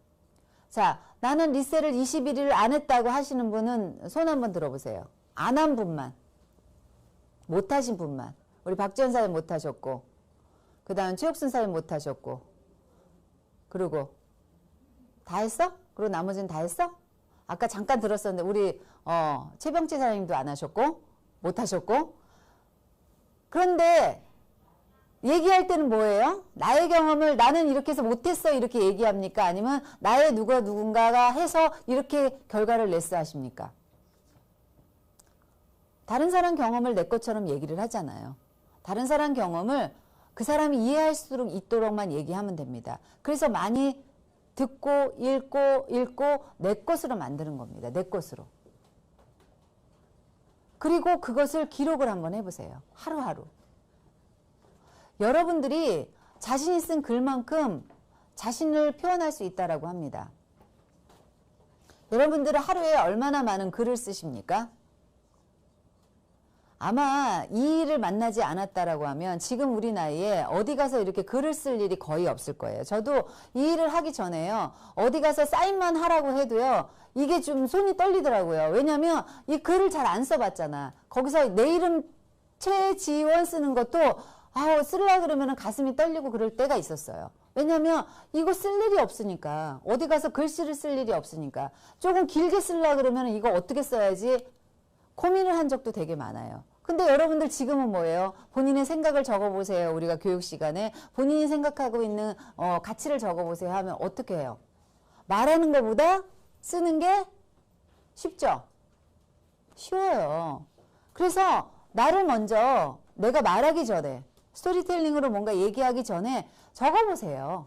자, 나는 리셀을 21일을 안 했다고 하시는 분은 손 한번 들어보세요. 안 한 분만. 못 하신 분만. 우리 박지현 사님 못 하셨고, 그 다음 최옥순 사님 못 하셨고, 그리고 다 했어? 그리고 나머지는 다 했어? 아까 잠깐 들었었는데 우리 최병치 사장님도 안 하셨고 못 하셨고. 그런데 얘기할 때는 뭐예요? 나의 경험을 나는 이렇게 해서 못했어 이렇게 얘기합니까? 아니면 나의 누군가가 해서 이렇게 결과를 냈어 하십니까? 다른 사람 경험을 내 것처럼 얘기를 하잖아요. 다른 사람 경험을 그 사람이 이해할 수 있도록만 얘기하면 됩니다. 그래서 많이 듣고 읽고 내 것으로 만드는 겁니다. 내 것으로. 그리고 그것을 기록을 한번 해보세요. 하루하루. 여러분들이 자신이 쓴 글만큼 자신을 표현할 수 있다라고 합니다. 여러분들은 하루에 얼마나 많은 글을 쓰십니까? 아마 이 일을 만나지 않았다라고 하면 지금 우리 나이에 어디 가서 이렇게 글을 쓸 일이 거의 없을 거예요. 저도 이 일을 하기 전에요. 어디 가서 사인만 하라고 해도요. 이게 좀 손이 떨리더라고요. 왜냐면 이 글을 잘 안 써봤잖아. 거기서 내 이름 최지원 쓰는 것도 쓰려고 그러면 가슴이 떨리고 그럴 때가 있었어요. 왜냐면 이거 쓸 일이 없으니까. 어디 가서 글씨를 쓸 일이 없으니까. 조금 길게 쓰려고 그러면 이거 어떻게 써야지 고민을 한 적도 되게 많아요. 근데 여러분들 지금은 뭐예요? 본인의 생각을 적어보세요. 우리가 교육 시간에 본인이 생각하고 있는 가치를 적어보세요 하면 어떻게 해요? 말하는 것보다 쓰는 게 쉽죠? 쉬워요. 그래서 나를 먼저 내가 말하기 전에 스토리텔링으로 뭔가 얘기하기 전에 적어보세요.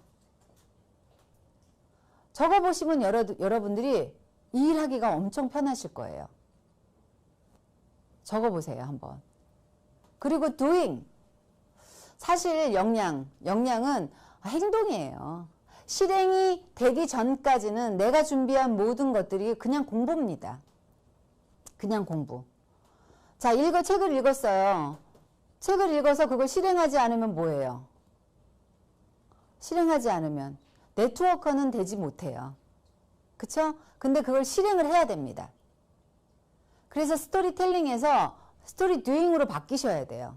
적어보시면 여러분들이 이 일하기가 엄청 편하실 거예요. 적어보세요, 한번. 그리고 doing. 사실 역량은 행동이에요. 실행이 되기 전까지는 내가 준비한 모든 것들이 그냥 공부입니다. 그냥 공부. 자, 책을 읽었어요. 책을 읽어서 그걸 실행하지 않으면 뭐예요? 실행하지 않으면 네트워커는 되지 못해요. 그쵸? 근데 그걸 실행을 해야 됩니다. 그래서 스토리텔링에서 스토리 두잉으로 바뀌셔야 돼요.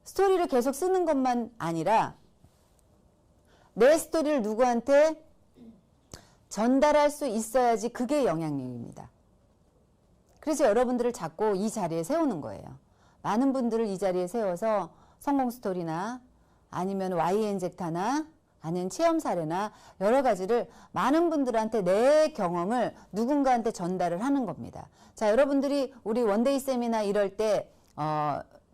스토리를 계속 쓰는 것만 아니라 내 스토리를 누구한테 전달할 수 있어야지 그게 영향력입니다. 그래서 여러분들을 자꾸 이 자리에 세우는 거예요. 많은 분들을 이 자리에 세워서 성공 스토리나 아니면 YNZ나 아니면 체험 사례나 여러 가지를 많은 분들한테 내 경험을 누군가한테 전달을 하는 겁니다. 자, 여러분들이 우리 원데이 세미나 이럴 때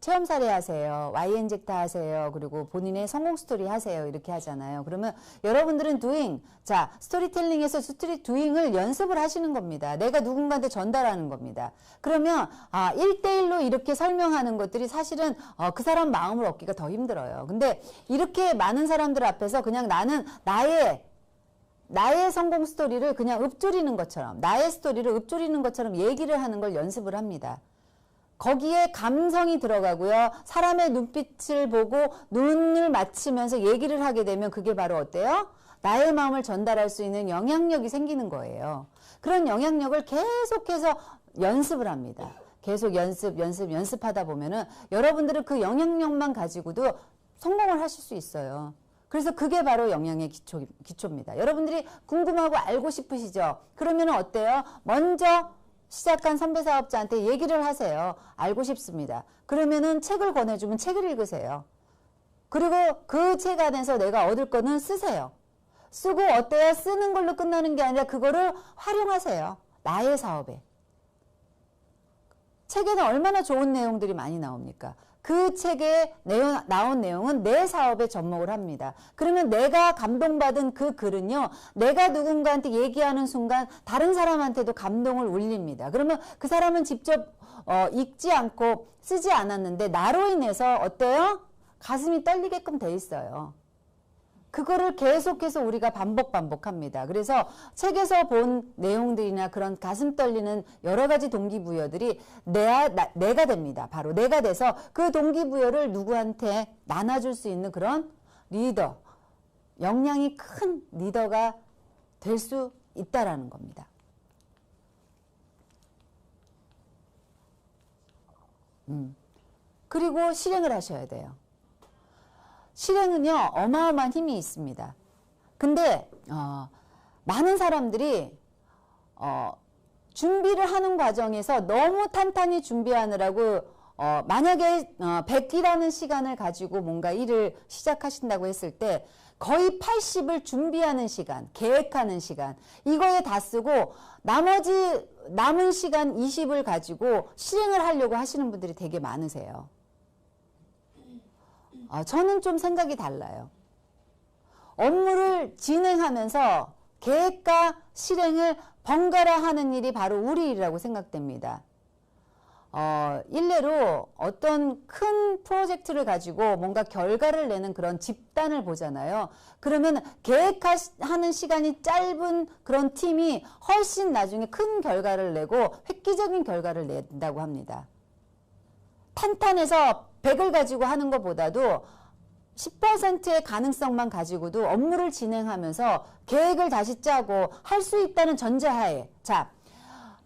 체험 사례 하세요. YNZ 하세요. 그리고 본인의 성공 스토리 하세요. 이렇게 하잖아요. 그러면 여러분들은 doing, 자, 스토리텔링에서 스토리 doing을 연습을 하시는 겁니다. 내가 누군가한테 전달하는 겁니다. 그러면 1대1로 이렇게 설명하는 것들이 사실은 그 사람 마음을 얻기가 더 힘들어요. 근데 이렇게 많은 사람들 앞에서 그냥 나는 나의 성공 스토리를 그냥 읊조리는 것처럼, 나의 스토리를 읊조리는 것처럼 얘기를 하는 걸 연습을 합니다. 거기에 감성이 들어가고요. 사람의 눈빛을 보고 눈을 맞추면서 얘기를 하게 되면 그게 바로 어때요? 나의 마음을 전달할 수 있는 영향력이 생기는 거예요. 그런 영향력을 계속해서 연습을 합니다. 계속 연습하다 보면은 여러분들은 그 영향력만 가지고도 성공을 하실 수 있어요. 그래서 그게 바로 영양의 기초입니다. 여러분들이 궁금하고 알고 싶으시죠? 그러면 어때요? 먼저 시작한 선배 사업자한테 얘기를 하세요. 알고 싶습니다. 그러면은 책을 권해주면 책을 읽으세요. 그리고 그 책 안에서 내가 얻을 거는 쓰세요. 쓰고 어때요? 쓰는 걸로 끝나는 게 아니라 그거를 활용하세요. 나의 사업에. 책에는 얼마나 좋은 내용들이 많이 나옵니까? 그 책에 나온 내용은 내 사업에 접목을 합니다. 그러면 내가 감동받은 그 글은요. 내가 누군가한테 얘기하는 순간 다른 사람한테도 감동을 울립니다. 그러면 그 사람은 직접 읽지 않고 쓰지 않았는데 나로 인해서 어때요? 가슴이 떨리게끔 돼 있어요. 그거를 계속해서 우리가 반복합니다. 그래서 책에서 본 내용들이나 그런 가슴 떨리는 여러 가지 동기부여들이 내가 됩니다. 바로 내가 돼서 그 동기부여를 누구한테 나눠줄 수 있는 그런 리더, 역량이 큰 리더가 될 수 있다라는 겁니다. 그리고 실행을 하셔야 돼요. 실행은요 어마어마한 힘이 있습니다. 근데 많은 사람들이 준비를 하는 과정에서 너무 탄탄히 준비하느라고 만약에 100기라는 시간을 가지고 뭔가 일을 시작하신다고 했을 때 거의 80을 준비하는 시간, 계획하는 시간 이거에 다 쓰고 나머지 남은 시간 20을 가지고 실행을 하려고 하시는 분들이 되게 많으세요. 저는 좀 생각이 달라요. 업무를 진행하면서 계획과 실행을 번갈아 하는 일이 바로 우리 일이라고 생각됩니다. 일례로 어떤 큰 프로젝트를 가지고 뭔가 결과를 내는 그런 집단을 보잖아요. 그러면 계획하는 시간이 짧은 그런 팀이 훨씬 나중에 큰 결과를 내고 획기적인 결과를 낸다고 합니다. 탄탄해서 100을 가지고 하는 것보다도 10%의 가능성만 가지고도 업무를 진행하면서 계획을 다시 짜고 할 수 있다는 전제하에, 자,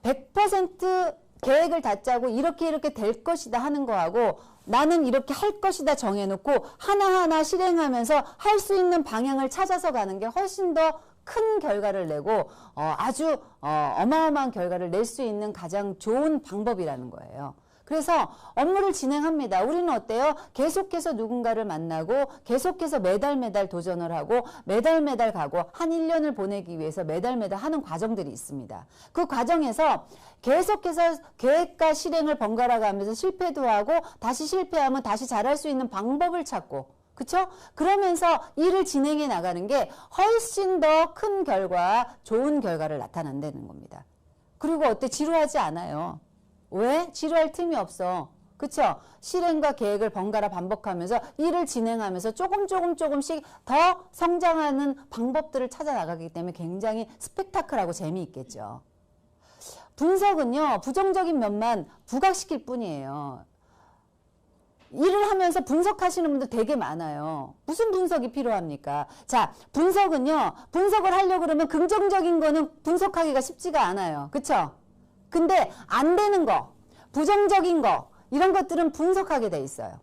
100% 계획을 다 짜고 이렇게 될 것이다 하는 거하고 나는 이렇게 할 것이다 정해놓고 하나하나 실행하면서 할 수 있는 방향을 찾아서 가는 게 훨씬 더 큰 결과를 내고 아주 어마어마한 결과를 낼 수 있는 가장 좋은 방법이라는 거예요. 그래서 업무를 진행합니다. 우리는 어때요? 계속해서 누군가를 만나고 계속해서 매달 도전을 하고 매달 가고 한 1년을 보내기 위해서 매달 하는 과정들이 있습니다. 그 과정에서 계속해서 계획과 실행을 번갈아 가면서 실패도 하고 다시 실패하면 다시 잘할 수 있는 방법을 찾고, 그쵸? 그러면서 일을 진행해 나가는 게 훨씬 더 큰 결과, 좋은 결과를 나타낸다는 겁니다. 그리고 어때? 지루하지 않아요. 왜? 지루할 틈이 없어. 그쵸? 실행과 계획을 번갈아 반복하면서 일을 진행하면서 조금씩 더 성장하는 방법들을 찾아 나가기 때문에 굉장히 스펙타클하고 재미있겠죠. 분석은요, 부정적인 면만 부각시킬 뿐이에요. 일을 하면서 분석하시는 분들 되게 많아요. 무슨 분석이 필요합니까? 자, 분석은요, 분석을 하려고 그러면 긍정적인 거는 분석하기가 쉽지가 않아요. 그쵸? 근데 안 되는 거, 부정적인 거, 이런 것들은 분석하게 돼 있어요.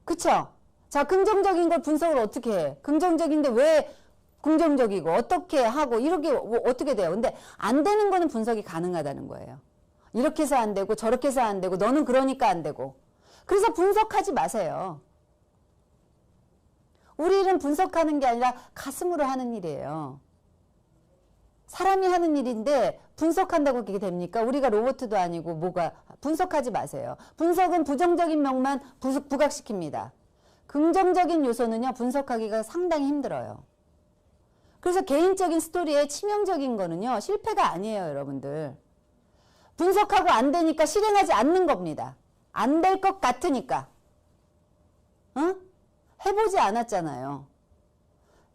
그쵸? 자, 긍정적인 걸 분석을 어떻게 해? 긍정적인데 왜 긍정적이고 어떻게 하고 이렇게 어떻게 돼요? 근데 안 되는 거는 분석이 가능하다는 거예요. 이렇게 해서 안 되고 저렇게 해서 안 되고 너는 그러니까 안 되고. 그래서 분석하지 마세요. 우리 일은 분석하는 게 아니라 가슴으로 하는 일이에요. 사람이 하는 일인데 분석한다고 그게 됩니까? 우리가 로봇도 아니고 뭐가. 분석하지 마세요. 분석은 부정적인 면만 부각시킵니다. 긍정적인 요소는요, 분석하기가 상당히 힘들어요. 그래서 개인적인 스토리에 치명적인 거는요, 실패가 아니에요, 여러분들. 분석하고 안 되니까 실행하지 않는 겁니다. 안 될 것 같으니까. 응? 해보지 않았잖아요.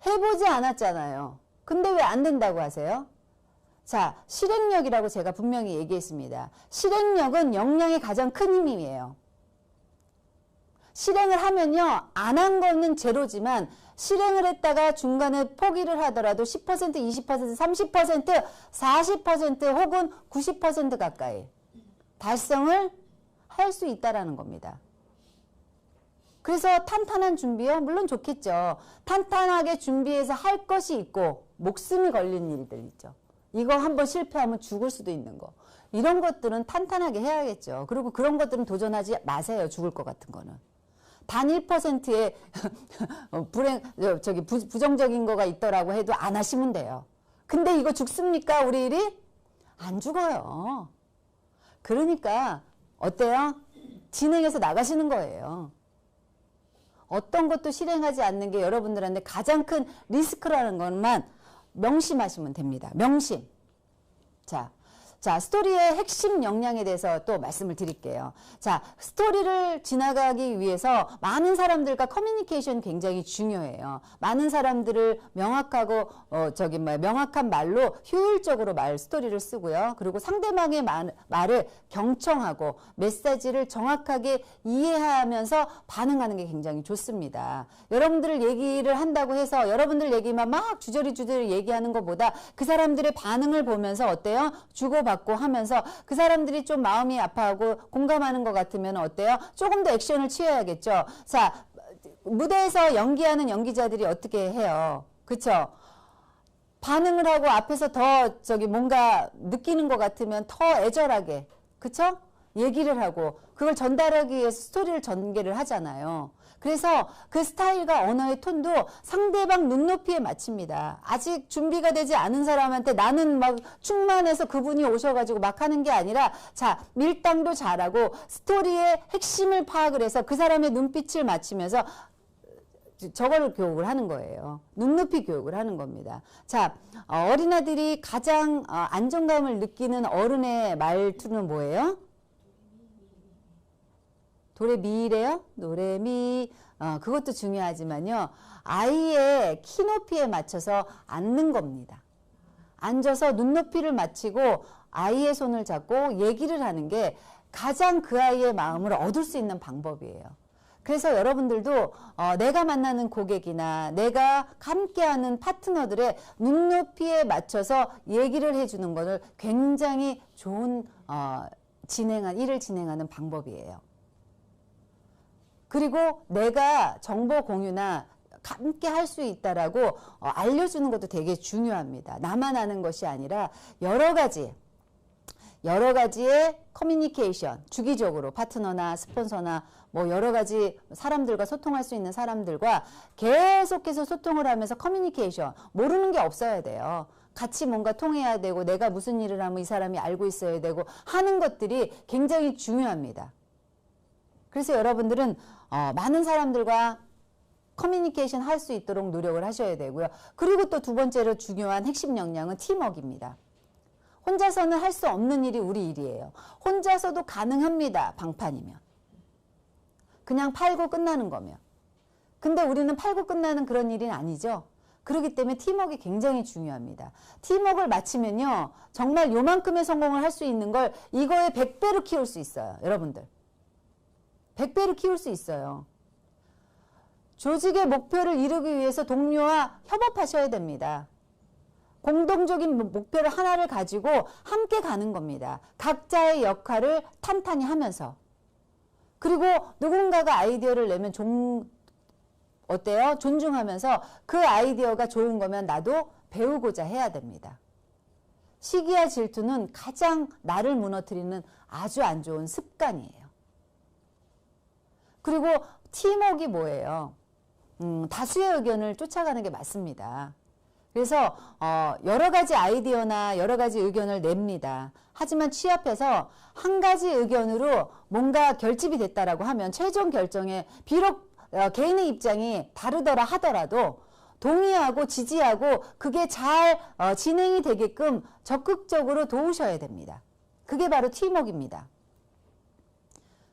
해보지 않았잖아요. 근데 왜 안 된다고 하세요? 자, 실행력이라고 제가 분명히 얘기했습니다. 실행력은 역량의 가장 큰 힘이에요. 실행을 하면요, 안 한 거는 제로지만 실행을 했다가 중간에 포기를 하더라도 10%, 20%, 30%, 40% 혹은 90% 가까이 달성을 할 수 있다라는 겁니다. 그래서 탄탄한 준비요? 물론 좋겠죠. 탄탄하게 준비해서 할 것이 있고 목숨이 걸린 일들 있죠. 이거 한번 실패하면 죽을 수도 있는 거. 이런 것들은 탄탄하게 해야겠죠. 그리고 그런 것들은 도전하지 마세요. 죽을 것 같은 거는. 단 1%의 부정적인 거가 있더라고 해도 안 하시면 돼요. 근데 이거 죽습니까? 우리 일이? 안 죽어요. 그러니까 어때요? 진행해서 나가시는 거예요. 어떤 것도 실행하지 않는 게 여러분들한테 가장 큰 리스크라는 것만 명심하시면 됩니다. 명심. 자, 스토리의 핵심 역량에 대해서 또 말씀을 드릴게요. 자, 스토리를 지나가기 위해서 많은 사람들과 커뮤니케이션 굉장히 중요해요. 많은 사람들을 명확하고 명확한 말로 효율적으로 스토리를 쓰고요. 그리고 상대방의 말을 경청하고 메시지를 정확하게 이해하면서 반응하는 게 굉장히 좋습니다. 여러분들 얘기를 한다고 해서 여러분들 얘기만 막 주저리 얘기하는 것보다 그 사람들의 반응을 보면서 어때요? 주고받고 하면서 그 사람들이 좀 마음이 아파하고 공감하는 것 같으면 어때요? 조금 더 액션을 취해야겠죠. 자, 무대에서 연기하는 연기자들이 어떻게 해요? 그쵸? 반응을 하고 앞에서 더 뭔가 느끼는 것 같으면 더 애절하게, 그쵸? 얘기를 하고 그걸 전달하기 위해서 스토리를 전개를 하잖아요. 그래서 그 스타일과 언어의 톤도 상대방 눈높이에 맞춥니다. 아직 준비가 되지 않은 사람한테 나는 막 충만해서 그분이 오셔가지고 막 하는 게 아니라 자, 밀당도 잘하고 스토리의 핵심을 파악을 해서 그 사람의 눈빛을 맞추면서 저거를 교육을 하는 거예요. 눈높이 교육을 하는 겁니다. 자, 어린아들이 가장 안정감을 느끼는 어른의 말투는 뭐예요? 도레미래요? 노레미. 그것도 중요하지만요. 아이의 키 높이에 맞춰서 앉는 겁니다. 앉아서 눈높이를 맞추고 아이의 손을 잡고 얘기를 하는 게 가장 그 아이의 마음을 얻을 수 있는 방법이에요. 그래서 여러분들도 내가 만나는 고객이나 내가 함께하는 파트너들의 눈높이에 맞춰서 얘기를 해주는 것을 굉장히 좋은 일을 진행하는 방법이에요. 그리고 내가 정보 공유나 함께 할 수 있다라고 알려주는 것도 되게 중요합니다. 나만 아는 것이 아니라 여러 가지의 커뮤니케이션, 주기적으로 파트너나 스폰서나 뭐 여러 가지 사람들과 소통할 수 있는 사람들과 계속해서 소통을 하면서 커뮤니케이션, 모르는 게 없어야 돼요. 같이 뭔가 통해야 되고 내가 무슨 일을 하면 이 사람이 알고 있어야 되고 하는 것들이 굉장히 중요합니다. 그래서 여러분들은 많은 사람들과 커뮤니케이션 할 수 있도록 노력을 하셔야 되고요. 그리고 또 두 번째로 중요한 핵심 역량은 팀워크입니다. 혼자서는 할 수 없는 일이 우리 일이에요. 혼자서도 가능합니다. 방판이면. 그냥 팔고 끝나는 거면. 근데 우리는 팔고 끝나는 그런 일은 아니죠. 그렇기 때문에 팀워크가 굉장히 중요합니다. 팀워크를 마치면요. 정말 요만큼의 성공을 할 수 있는 걸 이거에 100배로 키울 수 있어요. 여러분들. 100배로 키울 수 있어요. 조직의 목표를 이루기 위해서 동료와 협업하셔야 됩니다. 공동적인 목표를 하나를 가지고 함께 가는 겁니다. 각자의 역할을 탄탄히 하면서. 그리고 누군가가 아이디어를 내면 어때요? 존중하면서 그 아이디어가 좋은 거면 나도 배우고자 해야 됩니다. 시기와 질투는 가장 나를 무너뜨리는 아주 안 좋은 습관이에요. 그리고 팀워크가 뭐예요? 다수의 의견을 쫓아가는 게 맞습니다. 그래서 여러 가지 아이디어나 여러 가지 의견을 냅니다. 하지만 취합해서 한 가지 의견으로 뭔가 결집이 됐다라고 하면 최종 결정에 비록 개인의 입장이 다르더라 하더라도 동의하고 지지하고 그게 잘 진행이 되게끔 적극적으로 도우셔야 됩니다. 그게 바로 팀워크입니다.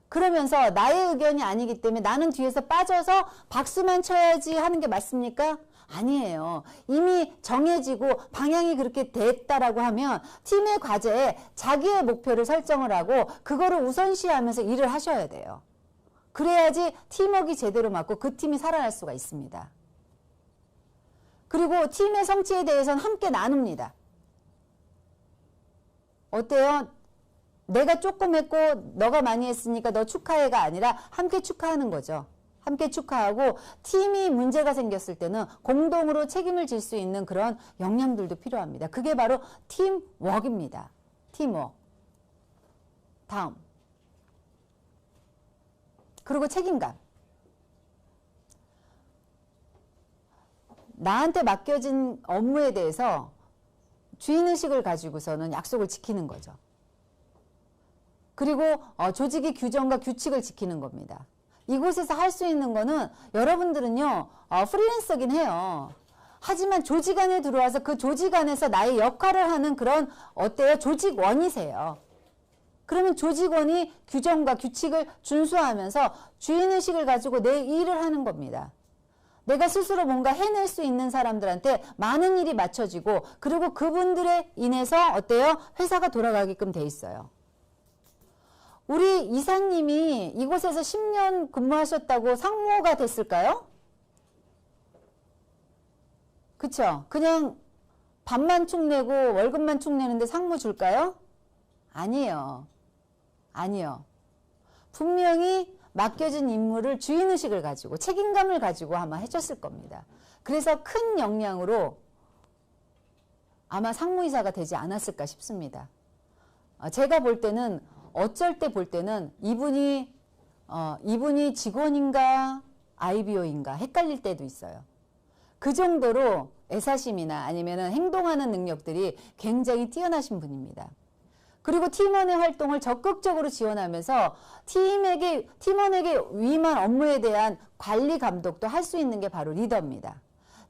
그러면서 나의 의견이 아니기 때문에 나는 뒤에서 빠져서 박수만 쳐야지 하는 게 맞습니까? 아니에요. 이미 정해지고 방향이 그렇게 됐다라고 하면 팀의 과제에 자기의 목표를 설정을 하고 그거를 우선시하면서 일을 하셔야 돼요. 그래야지 팀워크가 제대로 맞고 그 팀이 살아날 수가 있습니다. 그리고 팀의 성취에 대해서는 함께 나눕니다. 어때요? 내가 조금 했고 너가 많이 했으니까 너 축하해가 아니라 함께 축하하는 거죠. 함께 축하하고 팀이 문제가 생겼을 때는 공동으로 책임을 질 수 있는 그런 역량들도 필요합니다. 그게 바로 팀워크입니다. 팀워크. 다음. 그리고 책임감. 나한테 맡겨진 업무에 대해서 주인의식을 가지고서는 약속을 지키는 거죠. 그리고 조직의 규정과 규칙을 지키는 겁니다. 이곳에서 할 수 있는 거는 여러분들은요 프리랜서긴 해요. 하지만 조직 안에 들어와서 그 조직 안에서 나의 역할을 하는 그런 어때요? 조직원이세요. 그러면 조직원이 규정과 규칙을 준수하면서 주인의식을 가지고 내 일을 하는 겁니다. 내가 스스로 뭔가 해낼 수 있는 사람들한테 많은 일이 맞춰지고 그리고 그분들에 인해서 어때요? 회사가 돌아가게끔 돼 있어요. 우리 이사님이 이곳에서 10년 근무하셨다고 상무가 됐을까요? 그쵸? 그냥 밥만 축 내고 월급만 축 내는데 상무 줄까요? 아니에요. 아니요. 분명히 맡겨진 임무를 주인의식을 가지고 책임감을 가지고 아마 해줬을 겁니다. 그래서 큰 역량으로 아마 상무이사가 되지 않았을까 싶습니다. 제가 볼 때는 어쩔 때 볼 때는 이분이 직원인가 IBO인가 헷갈릴 때도 있어요. 그 정도로 애사심이나 아니면은 행동하는 능력들이 굉장히 뛰어나신 분입니다. 그리고 팀원의 활동을 적극적으로 지원하면서 팀원에게 위임한 업무에 대한 관리 감독도 할 수 있는 게 바로 리더입니다.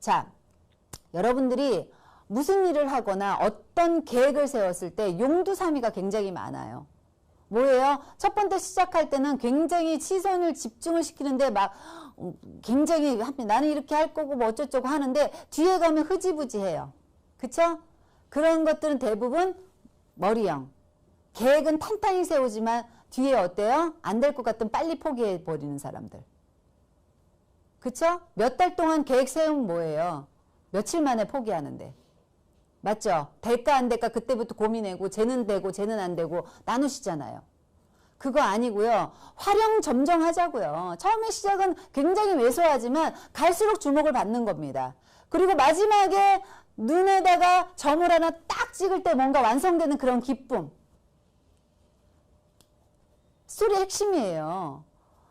자, 여러분들이 무슨 일을 하거나 어떤 계획을 세웠을 때 용두사미가 굉장히 많아요. 뭐예요? 첫 번째 시작할 때는 굉장히 시선을 집중을 시키는데 막 굉장히 나는 이렇게 할 거고 뭐 어쩌고 하는데 뒤에 가면 흐지부지해요. 그쵸? 그런 것들은 대부분 머리형. 계획은 탄탄히 세우지만 뒤에 어때요? 안 될 것 같으면 빨리 포기해 버리는 사람들. 그쵸? 몇 달 동안 계획 세우면 뭐예요? 며칠 만에 포기하는데. 맞죠? 될까 안 될까 그때부터 고민하고 쟤는 되고 쟤는 안 되고 나누시잖아요. 그거 아니고요. 활용점정하자고요. 처음에 시작은 굉장히 왜소하지만 갈수록 주목을 받는 겁니다. 그리고 마지막에 눈에다가 점을 하나 딱 찍을 때 뭔가 완성되는 그런 기쁨. 스토리 핵심이에요.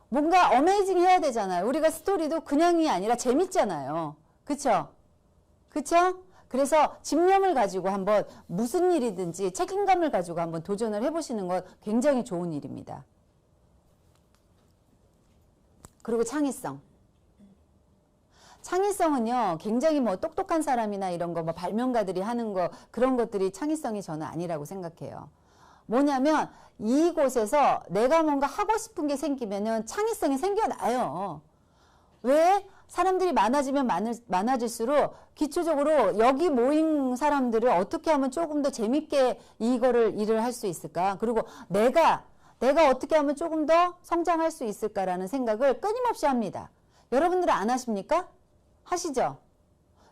뭔가 어메이징 해야 되잖아요. 우리가 스토리도 그냥이 아니라 재밌잖아요. 그쵸? 그쵸? 그래서 집념을 가지고 한번 무슨 일이든지 책임감을 가지고 한번 도전을 해보시는 건 굉장히 좋은 일입니다. 그리고 창의성. 창의성은요, 굉장히 뭐 똑똑한 사람이나 이런 거, 뭐 발명가들이 하는 거, 그런 것들이 창의성이 저는 아니라고 생각해요. 뭐냐면 이곳에서 내가 뭔가 하고 싶은 게 생기면은 창의성이 생겨나요. 왜? 사람들이 많아지면 많아질수록 기초적으로 여기 모인 사람들을 어떻게 하면 조금 더 재밌게 일을 할 수 있을까? 그리고 내가 어떻게 하면 조금 더 성장할 수 있을까라는 생각을 끊임없이 합니다. 여러분들은 안 하십니까? 하시죠?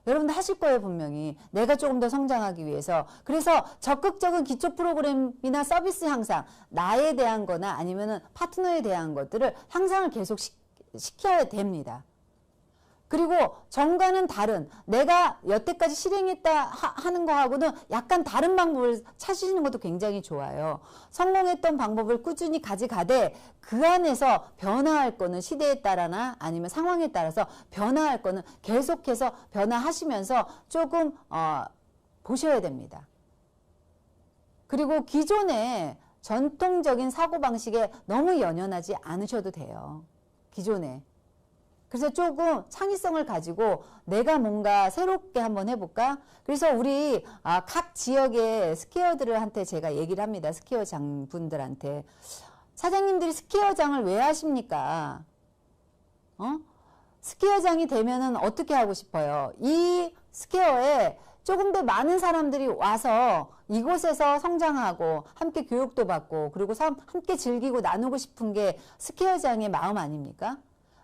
여러분들 하실 거예요, 분명히. 내가 조금 더 성장하기 위해서. 그래서 적극적인 기초 프로그램이나 서비스 향상, 나에 대한 거나 아니면은 파트너에 대한 것들을 향상을 계속 시켜야 됩니다. 그리고 전과는 다른, 내가 여태까지 실행했다 하는 거하고는 약간 다른 방법을 찾으시는 것도 굉장히 좋아요. 성공했던 방법을 꾸준히 가져가되 그 안에서 변화할 거는 시대에 따라나 아니면 상황에 따라서 변화할 거는 계속해서 변화하시면서 조금 보셔야 됩니다. 그리고 기존의 전통적인 사고방식에 너무 연연하지 않으셔도 돼요. 기존에. 그래서 조금 창의성을 가지고 내가 뭔가 새롭게 한번 해볼까? 그래서 우리 각 지역의 스퀘어들한테 제가 얘기를 합니다. 스퀘어장 분들한테. 사장님들이 스퀘어장을 왜 하십니까? 스퀘어장이 되면은 어떻게 하고 싶어요? 이 스퀘어에 조금 더 많은 사람들이 와서 이곳에서 성장하고 함께 교육도 받고 그리고 함께 즐기고 나누고 싶은 게 스퀘어장의 마음 아닙니까?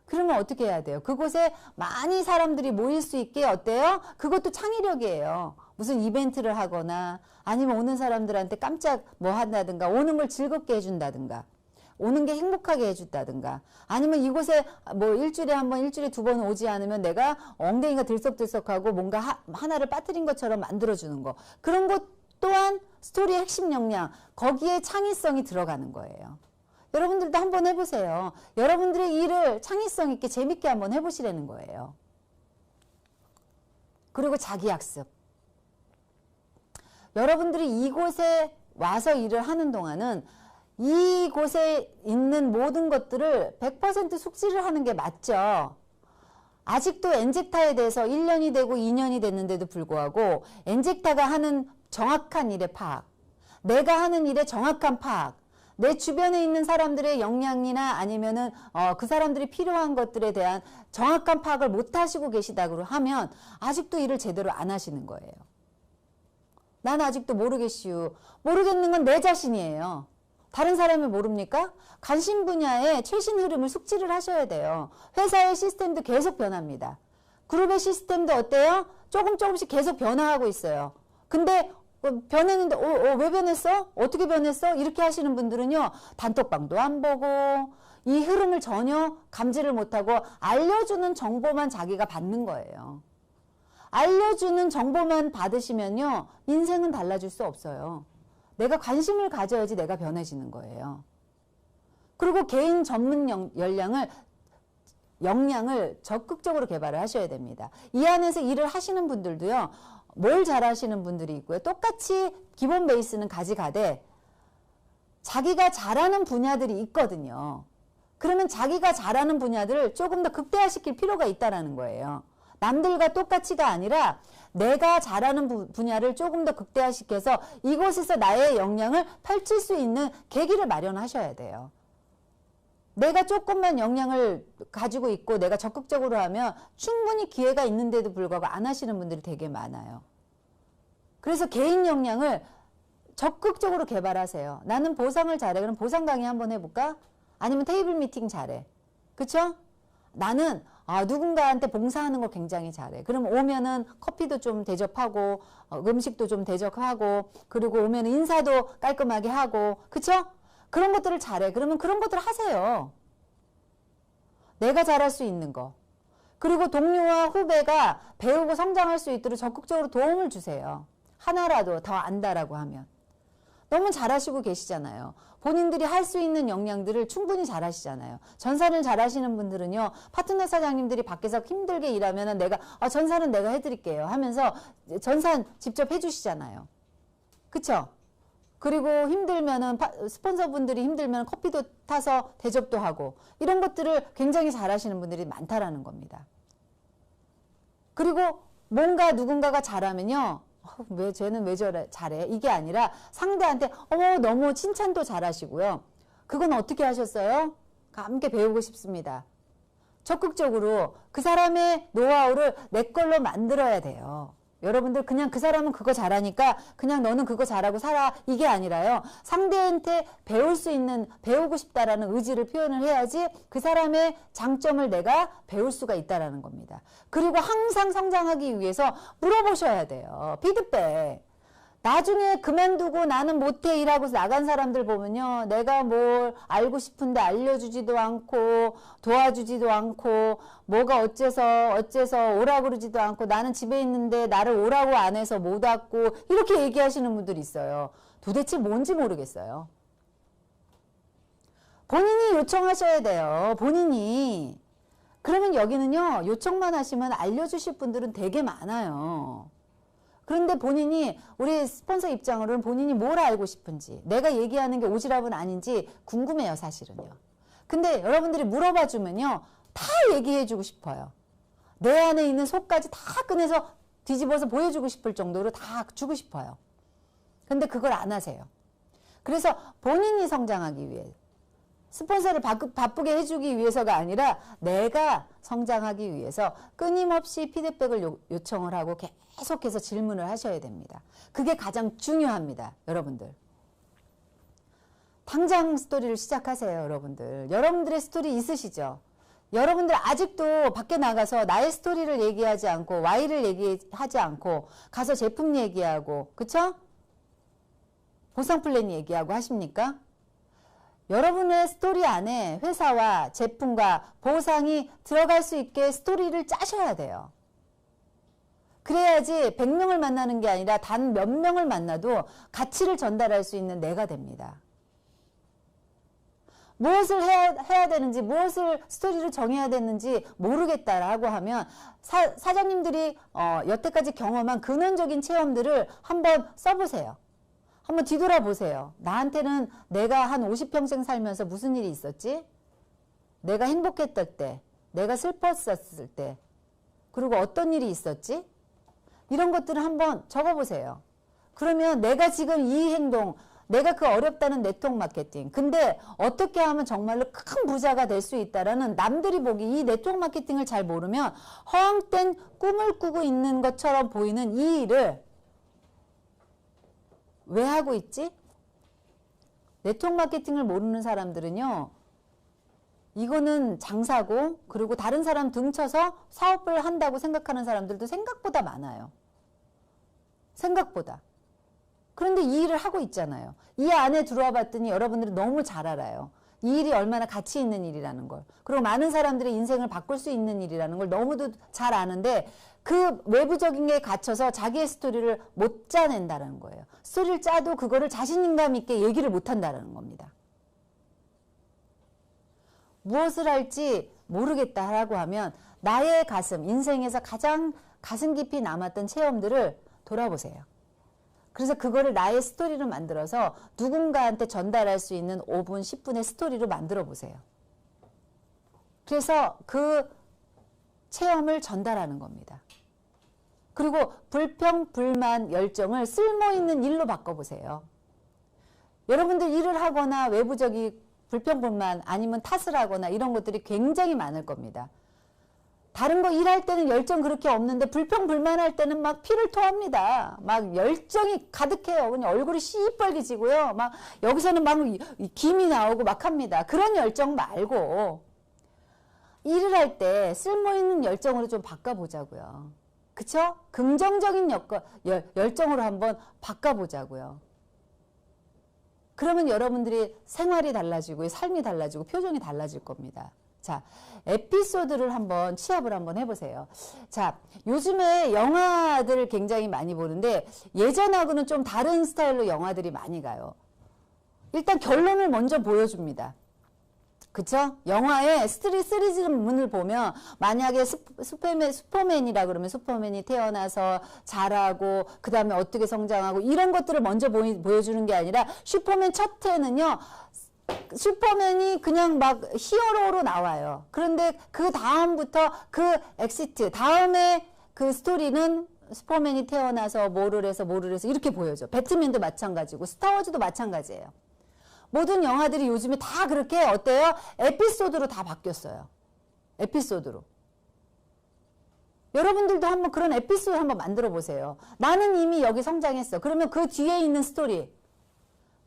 그러면 어떻게 해야 돼요? 그곳에 많이 사람들이 모일 수 있게 어때요? 그것도 창의력이에요. 무슨 이벤트를 하거나 아니면 오는 사람들한테 깜짝 뭐 한다든가 오는 걸 즐겁게 해준다든가 오는 게 행복하게 해준다든가 아니면 이곳에 뭐 일주일에 한 번, 일주일에 두 번 오지 않으면 내가 엉덩이가 들썩들썩하고 뭔가 하나를 빠뜨린 것처럼 만들어주는 거. 그런 것 또한 스토리의 핵심 역량, 거기에 창의성이 들어가는 거예요. 여러분들도 한번 해보세요. 여러분들의 일을 창의성 있게 재밌게 한번 해보시라는 거예요. 그리고 자기학습. 여러분들이 이곳에 와서 일을 하는 동안은 이곳에 있는 모든 것들을 100% 숙지를 하는 게 맞죠. 아직도 엔젝타에 대해서 1년이 되고 2년이 됐는데도 불구하고 엔젝타가 하는 정확한 일의 파악, 내가 하는 일의 정확한 파악, 내 주변에 있는 사람들의 역량이나 아니면은 그 사람들이 필요한 것들에 대한 정확한 파악을 못 하시고 계시다고 하면 아직도 일을 제대로 안 하시는 거예요. 난 아직도 모르겠슈. 모르겠는 건 내 자신이에요. 다른 사람이 모릅니까? 관심 분야의 최신 흐름을 숙지를 하셔야 돼요. 회사의 시스템도 계속 변합니다. 그룹의 시스템도 어때요? 조금씩 계속 변화하고 있어요. 근데 변했는데 왜 변했어? 어떻게 변했어? 이렇게 하시는 분들은요. 단톡방도 안 보고 이 흐름을 전혀 감지를 못하고 알려주는 정보만 자기가 받는 거예요. 알려주는 정보만 받으시면요. 인생은 달라질 수 없어요. 내가 관심을 가져야지 내가 변해지는 거예요. 그리고 개인 전문 역량을 적극적으로 개발을 하셔야 됩니다. 이 안에서 일을 하시는 분들도요. 뭘 잘하시는 분들이 있고요. 똑같이 기본 베이스는 가져가되 자기가 잘하는 분야들이 있거든요. 그러면 자기가 잘하는 분야들을 조금 더 극대화시킬 필요가 있다는 거예요. 남들과 똑같이가 아니라 내가 잘하는 분야를 조금 더 극대화시켜서 이곳에서 나의 역량을 펼칠 수 있는 계기를 마련하셔야 돼요. 내가 조금만 역량을 가지고 있고 내가 적극적으로 하면 충분히 기회가 있는데도 불구하고 안 하시는 분들이 되게 많아요. 그래서 개인 역량을 적극적으로 개발하세요. 나는 보상을 잘해. 그럼 보상 강의 한번 해볼까? 아니면 테이블 미팅 잘해. 그쵸? 나는 누군가한테 봉사하는 걸 굉장히 잘해. 그럼 오면은 커피도 좀 대접하고 음식도 좀 대접하고 그리고 오면 인사도 깔끔하게 하고 그쵸? 그런 것들을 잘해. 그러면 그런 것들을 하세요. 내가 잘할 수 있는 거. 그리고 동료와 후배가 배우고 성장할 수 있도록 적극적으로 도움을 주세요. 하나라도 더 안다라고 하면. 너무 잘하시고 계시잖아요. 본인들이 할 수 있는 역량들을 충분히 잘하시잖아요. 전산을 잘하시는 분들은요. 파트너 사장님들이 밖에서 힘들게 일하면 내가 전산은 내가 해드릴게요 하면서 전산 직접 해주시잖아요. 그쵸? 그리고 힘들면은 스폰서분들이 힘들면 커피도 타서 대접도 하고 이런 것들을 굉장히 잘하시는 분들이 많다라는 겁니다. 그리고 뭔가 누군가가 잘하면요. 왜 쟤는 왜 잘해? 이게 아니라 상대한테 너무 칭찬도 잘하시고요. 그건 어떻게 하셨어요? 함께 배우고 싶습니다. 적극적으로 그 사람의 노하우를 내 걸로 만들어야 돼요. 여러분들 그냥 그 사람은 그거 잘하니까 그냥 너는 그거 잘하고 살아 이게 아니라요. 상대한테 배울 수 있는 배우고 싶다라는 의지를 표현을 해야지 그 사람의 장점을 내가 배울 수가 있다라는 겁니다. 그리고 항상 성장하기 위해서 물어보셔야 돼요. 피드백. 나중에 그만두고 나는 못해 일하고 나간 사람들 보면요. 내가 뭘 알고 싶은데 알려주지도 않고 도와주지도 않고 뭐가 어째서 오라고 그러지도 않고 나는 집에 있는데 나를 오라고 안 해서 못 왔고 이렇게 얘기하시는 분들이 있어요. 도대체 뭔지 모르겠어요. 본인이 요청하셔야 돼요. 본인이. 그러면 여기는요. 요청만 하시면 알려주실 분들은 되게 많아요. 그런데 본인이 우리 스폰서 입장으로는 본인이 뭘 알고 싶은지 내가 얘기하는 게 오지랖은 아닌지 궁금해요. 사실은요. 근데 여러분들이 물어봐 주면요. 다 얘기해 주고 싶어요. 내 안에 있는 속까지 다 꺼내서 뒤집어서 보여주고 싶을 정도로 다 주고 싶어요. 근데 그걸 안 하세요. 그래서 본인이 성장하기 위해 스폰서를 바쁘게 해주기 위해서가 아니라 내가 성장하기 위해서 끊임없이 피드백을 요청을 하고 계속해서 질문을 하셔야 됩니다. 그게 가장 중요합니다. 여러분들. 당장 스토리를 시작하세요. 여러분들. 여러분들의 스토리 있으시죠? 여러분들 아직도 밖에 나가서 나의 스토리를 얘기하지 않고 Y를 얘기하지 않고 가서 제품 얘기하고 그쵸? 보상 플랜 얘기하고 하십니까? 여러분의 스토리 안에 회사와 제품과 보상이 들어갈 수 있게 스토리를 짜셔야 돼요. 그래야지 100명을 만나는 게 아니라 단 몇 명을 만나도 가치를 전달할 수 있는 내가 됩니다. 무엇을 해야 되는지 무엇을 스토리를 정해야 되는지 모르겠다라고 하면 사장님들이 여태까지 경험한 근원적인 체험들을 한번 써보세요. 한번 뒤돌아보세요. 나한테는 내가 한 50평생 살면서 무슨 일이 있었지? 내가 행복했을 때, 내가 슬펐었을 때, 그리고 어떤 일이 있었지? 이런 것들을 한번 적어보세요. 그러면 내가 지금 이 행동, 내가 그 어렵다는 네트워크 마케팅, 근데 어떻게 하면 정말로 큰 부자가 될 수 있다라는 남들이 보기 이 네트워크 마케팅을 잘 모르면 허황된 꿈을 꾸고 있는 것처럼 보이는 이 일을 왜 하고 있지? 네트워크 마케팅을 모르는 사람들은요. 이거는 장사고 그리고 다른 사람 등쳐서 사업을 한다고 생각하는 사람들도 생각보다 많아요. 생각보다. 그런데 이 일을 하고 있잖아요. 이 안에 들어와 봤더니 여러분들이 너무 잘 알아요. 이 일이 얼마나 가치 있는 일이라는 걸. 그리고 많은 사람들의 인생을 바꿀 수 있는 일이라는 걸 너무도 잘 아는데 그 외부적인 게 갇혀서 자기의 스토리를 못 짜낸다는 거예요. 스토리를 짜도 그거를 자신감 있게 얘기를 못 한다는 겁니다. 무엇을 할지 모르겠다라고 하면 나의 가슴, 인생에서 가장 가슴 깊이 남았던 체험들을 돌아보세요. 그래서 그거를 나의 스토리로 만들어서 누군가한테 전달할 수 있는 5분, 10분의 스토리로 만들어 보세요. 그래서 그 체험을 전달하는 겁니다. 그리고 불평, 불만, 열정을 쓸모있는 일로 바꿔보세요. 여러분들 일을 하거나 외부적인 불평, 불만 아니면 탓을 하거나 이런 것들이 굉장히 많을 겁니다. 다른 거 일할 때는 열정 그렇게 없는데 불평, 불만할 때는 막 피를 토합니다. 막 열정이 가득해요. 그냥 얼굴이 시뻘개지고요. 막 여기서는 막 김이 나오고 막 합니다. 그런 열정 말고 일을 할 때 쓸모있는 열정으로 좀 바꿔보자고요. 그쵸? 긍정적인 열정으로 한번 바꿔보자고요. 그러면 여러분들이 생활이 달라지고 삶이 달라지고 표정이 달라질 겁니다. 자, 에피소드를 한번 취합을 한번 해보세요. 자, 요즘에 영화들을 굉장히 많이 보는데 예전하고는 좀 다른 스타일로 영화들이 많이 가요. 일단 결론을 먼저 보여줍니다. 그쵸? 영화의 시리즈문을 보면 만약에 슈퍼맨이라 그러면 슈퍼맨이 태어나서 자라고 그 다음에 어떻게 성장하고 이런 것들을 먼저 보여주는 게 아니라 슈퍼맨 첫 회는요. 슈퍼맨이 그냥 막 히어로로 나와요. 그런데 그 다음부터 그 엑시트 다음에 그 스토리는 슈퍼맨이 태어나서 뭐를 해서 이렇게 보여줘. 배트맨도 마찬가지고 스타워즈도 마찬가지예요. 모든 영화들이 요즘에 다 그렇게 어때요? 에피소드로 다 바뀌었어요. 에피소드로. 여러분들도 한번 그런 에피소드 한번 만들어 보세요. 나는 이미 여기 성장했어. 그러면 그 뒤에 있는 스토리,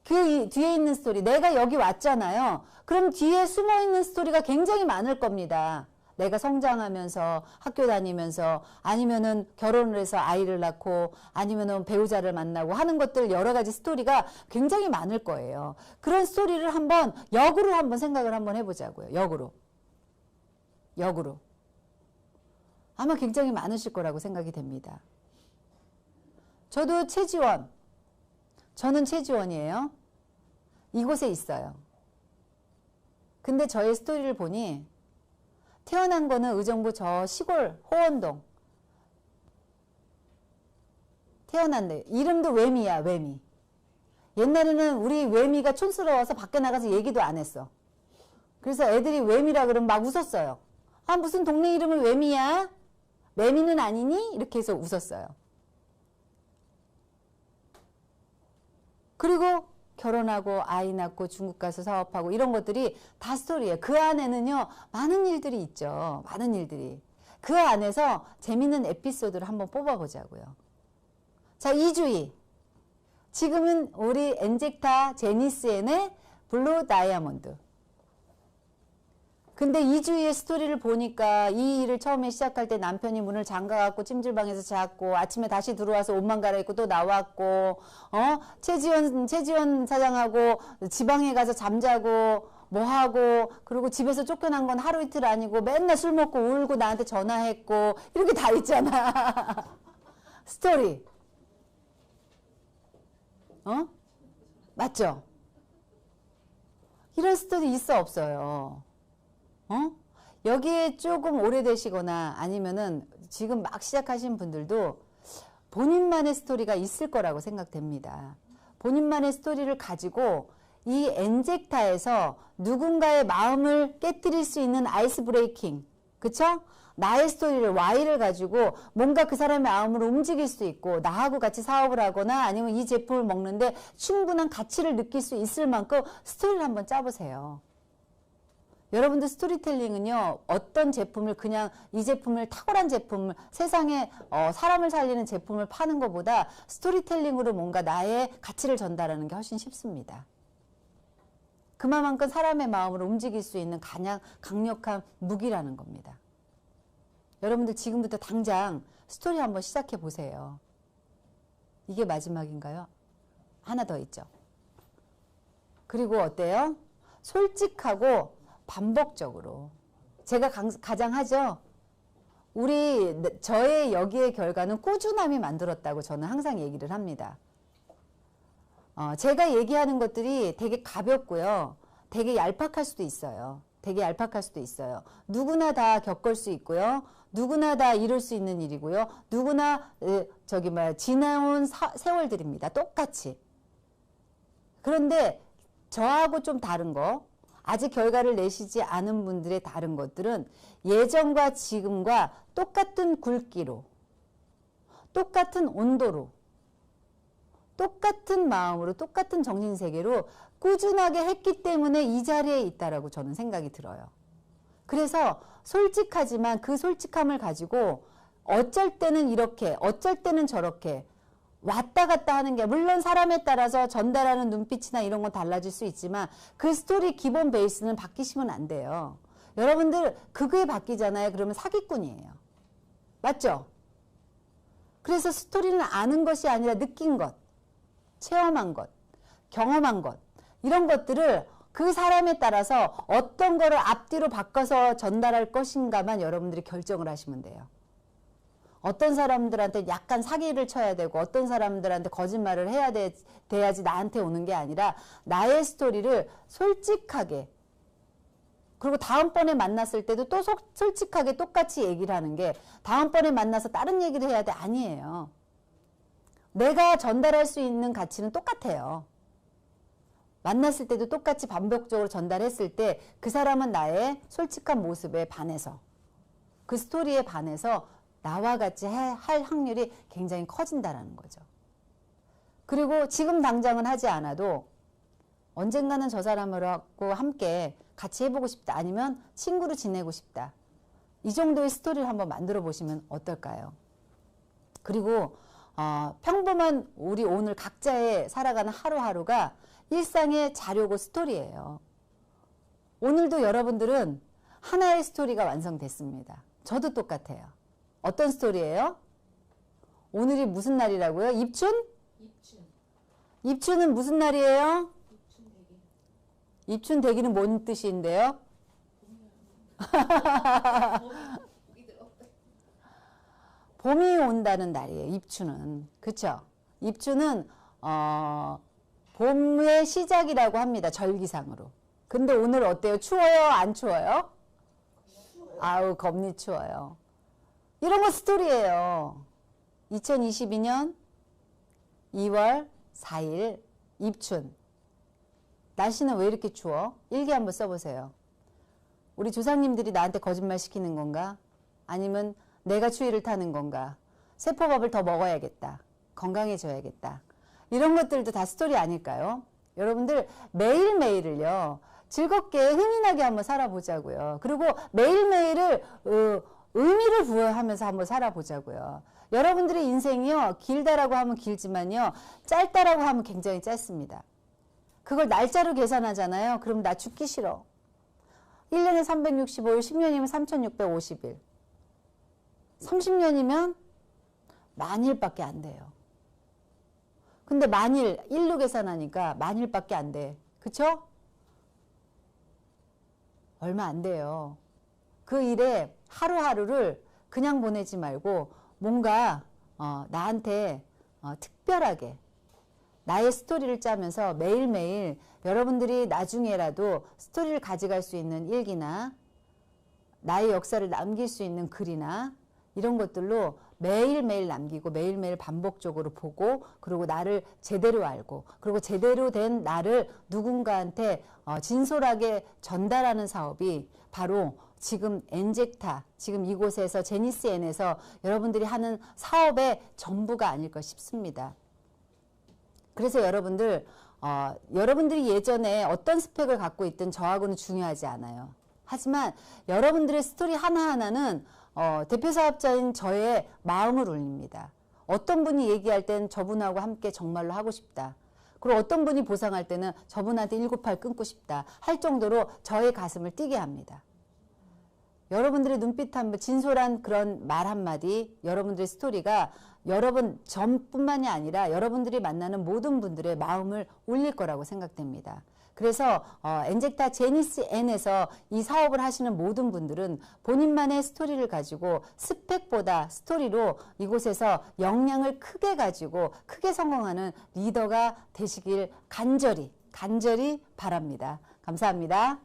그 뒤에 있는 스토리, 내가 여기 왔잖아요. 그럼 뒤에 숨어 있는 스토리가 굉장히 많을 겁니다. 내가 성장하면서 학교 다니면서 아니면은 결혼을 해서 아이를 낳고 아니면은 배우자를 만나고 하는 것들 여러 가지 스토리가 굉장히 많을 거예요. 그런 스토리를 한번 역으로 한번 생각을 한번 해보자고요. 역으로. 아마 굉장히 많으실 거라고 생각이 됩니다. 저는 최지원이에요. 이곳에 있어요. 근데 저의 스토리를 보니 태어난 거는 의정부 저 시골 호원동. 태어났네. 이름도 외미야, 외미. 옛날에는 우리 외미가 촌스러워서 밖에 나가서 얘기도 안 했어. 그래서 애들이 외미라 그러면 막 웃었어요. 아, 무슨 동네 이름을 외미야? 매미는 아니니? 이렇게 해서 웃었어요. 그리고 결혼하고 아이 낳고 중국 가서 사업하고 이런 것들이 다 스토리예요. 그 안에는요. 많은 일들이 있죠. 많은 일들이. 그 안에서 재밌는 에피소드를 한번 뽑아보자고요. 자, 이주희. 지금은 우리 엔젝타 제니스엔의 블루 다이아몬드. 근데 이주희의 스토리를 보니까 이 일을 처음에 시작할 때 남편이 문을 잠가갖고 찜질방에서 잤고 아침에 다시 들어와서 옷만 갈아입고 또 나왔고 최지원 사장하고 지방에 가서 잠자고 뭐하고 그리고 집에서 쫓겨난 건 하루 이틀 아니고 맨날 술 먹고 울고 나한테 전화했고 이렇게 다 있잖아. 스토리. 맞죠? 이런 스토리 있어 없어요? 여기에 조금 오래되시거나 아니면은 지금 막 시작하신 분들도 본인만의 스토리가 있을 거라고 생각됩니다. 본인만의 스토리를 가지고 이 엔젝타에서 누군가의 마음을 깨뜨릴 수 있는 아이스 브레이킹, 그쵸? 나의 스토리를 Y를 가지고 뭔가 그 사람의 마음을 움직일 수 있고 나하고 같이 사업을 하거나 아니면 이 제품을 먹는데 충분한 가치를 느낄 수 있을 만큼 스토리를 한번 짜보세요. 여러분들 스토리텔링은요. 어떤 제품을 그냥 이 제품을 탁월한 제품을 세상에 사람을 살리는 제품을 파는 것보다 스토리텔링으로 뭔가 나의 가치를 전달하는 게 훨씬 쉽습니다. 그만큼 사람의 마음을 움직일 수 있는 가장 강력한 무기라는 겁니다. 여러분들 지금부터 당장 스토리 한번 시작해 보세요. 이게 마지막인가요? 하나 더 있죠. 그리고 어때요? 솔직하고 반복적으로. 제가 가장 하죠. 저의 여기의 결과는 꾸준함이 만들었다고 저는 항상 얘기를 합니다. 제가 얘기하는 것들이 되게 가볍고요. 되게 얄팍할 수도 있어요. 되게 얄팍할 수도 있어요. 누구나 다 겪을 수 있고요. 누구나 다 이룰 수 있는 일이고요. 누구나 지나온 세월들입니다. 똑같이. 그런데 저하고 좀 다른 거, 아직 결과를 내시지 않은 분들의 다른 것들은 예전과 지금과 똑같은 굵기로, 똑같은 온도로, 똑같은 마음으로, 똑같은 정신세계로 꾸준하게 했기 때문에 이 자리에 있다라고 저는 생각이 들어요. 그래서 솔직하지만 그 솔직함을 가지고 어쩔 때는 이렇게, 어쩔 때는 저렇게 왔다 갔다 하는 게, 물론 사람에 따라서 전달하는 눈빛이나 이런 건 달라질 수 있지만 그 스토리 기본 베이스는 바뀌시면 안 돼요. 여러분들 그게 바뀌잖아요. 그러면 사기꾼이에요. 맞죠? 그래서 스토리는 아는 것이 아니라 느낀 것, 체험한 것, 경험한 것, 이런 것들을 그 사람에 따라서 어떤 거를 앞뒤로 바꿔서 전달할 것인가만 여러분들이 결정을 하시면 돼요. 어떤 사람들한테 약간 사기를 쳐야 되고 어떤 사람들한테 거짓말을 해야 돼야지 나한테 오는 게 아니라 나의 스토리를 솔직하게, 그리고 다음번에 만났을 때도 또 솔직하게 똑같이 얘기를 하는 게, 다음번에 만나서 다른 얘기를 해야 돼? 아니에요. 내가 전달할 수 있는 가치는 똑같아요. 만났을 때도 똑같이 반복적으로 전달했을 때 그 사람은 나의 솔직한 모습에 반해서, 그 스토리에 반해서 나와 같이 할 확률이 굉장히 커진다라는 거죠. 그리고 지금 당장은 하지 않아도 언젠가는 저 사람하고 함께 같이 해보고 싶다, 아니면 친구로 지내고 싶다, 이 정도의 스토리를 한번 만들어 보시면 어떨까요? 그리고 평범한 우리 오늘 각자의 살아가는 하루하루가 일상의 자료고 스토리예요. 오늘도 여러분들은 하나의 스토리가 완성됐습니다. 저도 똑같아요. 어떤 스토리예요? 오늘이 무슨 날이라고요? 입춘? 입춘은 무슨 날이에요? 입춘 대기는 뭔 뜻인데요? 봄이 온다는 날이에요. 입춘은. 그쵸? 입춘은 봄의 시작이라고 합니다. 절기상으로. 근데 오늘 어때요? 추워요? 안 추워요? 아우, 겁니 추워요. 이런 거 스토리예요. 2022년 2월 4일 입춘. 날씨는 왜 이렇게 추워? 일기 한번 써보세요. 우리 조상님들이 나한테 거짓말 시키는 건가? 아니면 내가 추위를 타는 건가? 세포밥을 더 먹어야겠다. 건강해져야겠다. 이런 것들도 다 스토리 아닐까요? 여러분들 매일매일을요, 즐겁게 흥이 나게 한번 살아보자고요. 그리고 매일매일을 의미를 부여하면서 한번 살아보자고요. 여러분들의 인생이요, 길다라고 하면 길지만요, 짧다라고 하면 굉장히 짧습니다. 그걸 날짜로 계산하잖아요. 그럼 나 죽기 싫어. 1년에 365일, 10년이면 3650일. 30년이면 만일밖에 안 돼요. 근데 만일, 1로 계산하니까 만일밖에 안 돼. 그쵸? 얼마 안 돼요. 그 일에 하루하루를 그냥 보내지 말고 뭔가 나한테 특별하게 나의 스토리를 짜면서 매일매일 여러분들이 나중에라도 스토리를 가져갈 수 있는 일기나 나의 역사를 남길 수 있는 글이나 이런 것들로 매일매일 남기고 매일매일 반복적으로 보고, 그리고 나를 제대로 알고, 그리고 제대로 된 나를 누군가한테 진솔하게 전달하는 사업이 바로 지금 엔젝타, 지금 이곳에서 제니스엔에서 여러분들이 하는 사업의 전부가 아닐까 싶습니다. 그래서 여러분들이 예전에 어떤 스펙을 갖고 있든 저하고는 중요하지 않아요. 하지만 여러분들의 스토리 하나하나는 대표 사업자인 저의 마음을 울립니다. 어떤 분이 얘기할 땐 저분하고 함께 정말로 하고 싶다. 그리고 어떤 분이 보상할 때는 저분한테 7팔 끊고 싶다 할 정도로 저의 가슴을 뛰게 합니다. 여러분들의 눈빛 한번, 진솔한 그런 말 한마디, 여러분들의 스토리가 여러분 전뿐만이 아니라 여러분들이 만나는 모든 분들의 마음을 울릴 거라고 생각됩니다. 그래서 엔젝타 제니스 N에서 이 사업을 하시는 모든 분들은 본인만의 스토리를 가지고 스펙보다 스토리로 이곳에서 역량을 크게 가지고 크게 성공하는 리더가 되시길 간절히 바랍니다. 감사합니다.